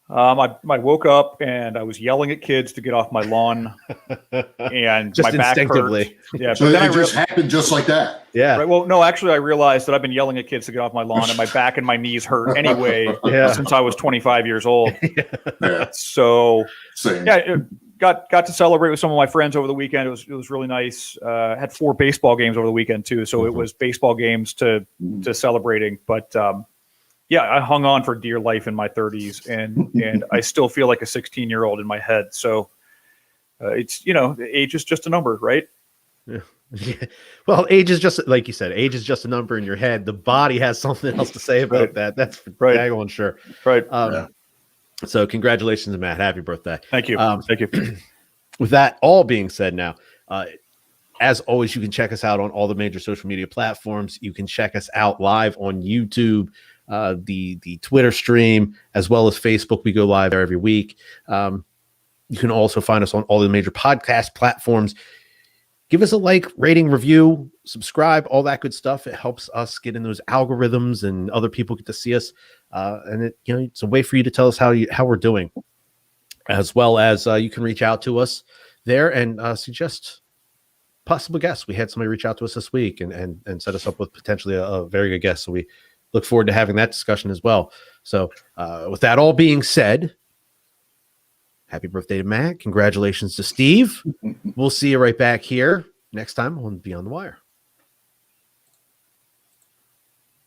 I woke up and I was yelling at kids to get off my lawn, and just my back instinctively. hurt. Yeah, So but then it just happened just like that. Yeah. Right. Well, no, actually, I realized that I've been yelling at kids to get off my lawn, and my back and my knees hurt anyway since I was 25 years old. Yeah. So, Same. yeah, got to celebrate with some of my friends over the weekend. It was really nice. Had 4 baseball games over the weekend too, so it was baseball games to celebrating. But yeah, I hung on for dear life in my 30s, and I still feel like a 16-year-old in my head. So it's age is just a number, right? Yeah. Well, age is just like you said. Age is just a number in your head. The body has something else to say about that. That's right. Daggone sure. Right. So congratulations, Matt. Happy birthday. Thank you. Thank you. With that all being said now, as always, you can check us out on all the major social media platforms. You can check us out live on YouTube, the Twitter stream, as well as Facebook. We go live there every week. You can also find us on all the major podcast platforms. Give us a like, rating, review, subscribe, all that good stuff. It helps us get in those algorithms, and other people get to see us. And it's a way for you to tell us how we're doing, as well as you can reach out to us there and suggest possible guests. We had somebody reach out to us this week and set us up with potentially a very good guest. So we look forward to having that discussion as well. So with that all being said, happy birthday to Matt. Congratulations to Steve. We'll see you right back here next time on Beyond the Wire.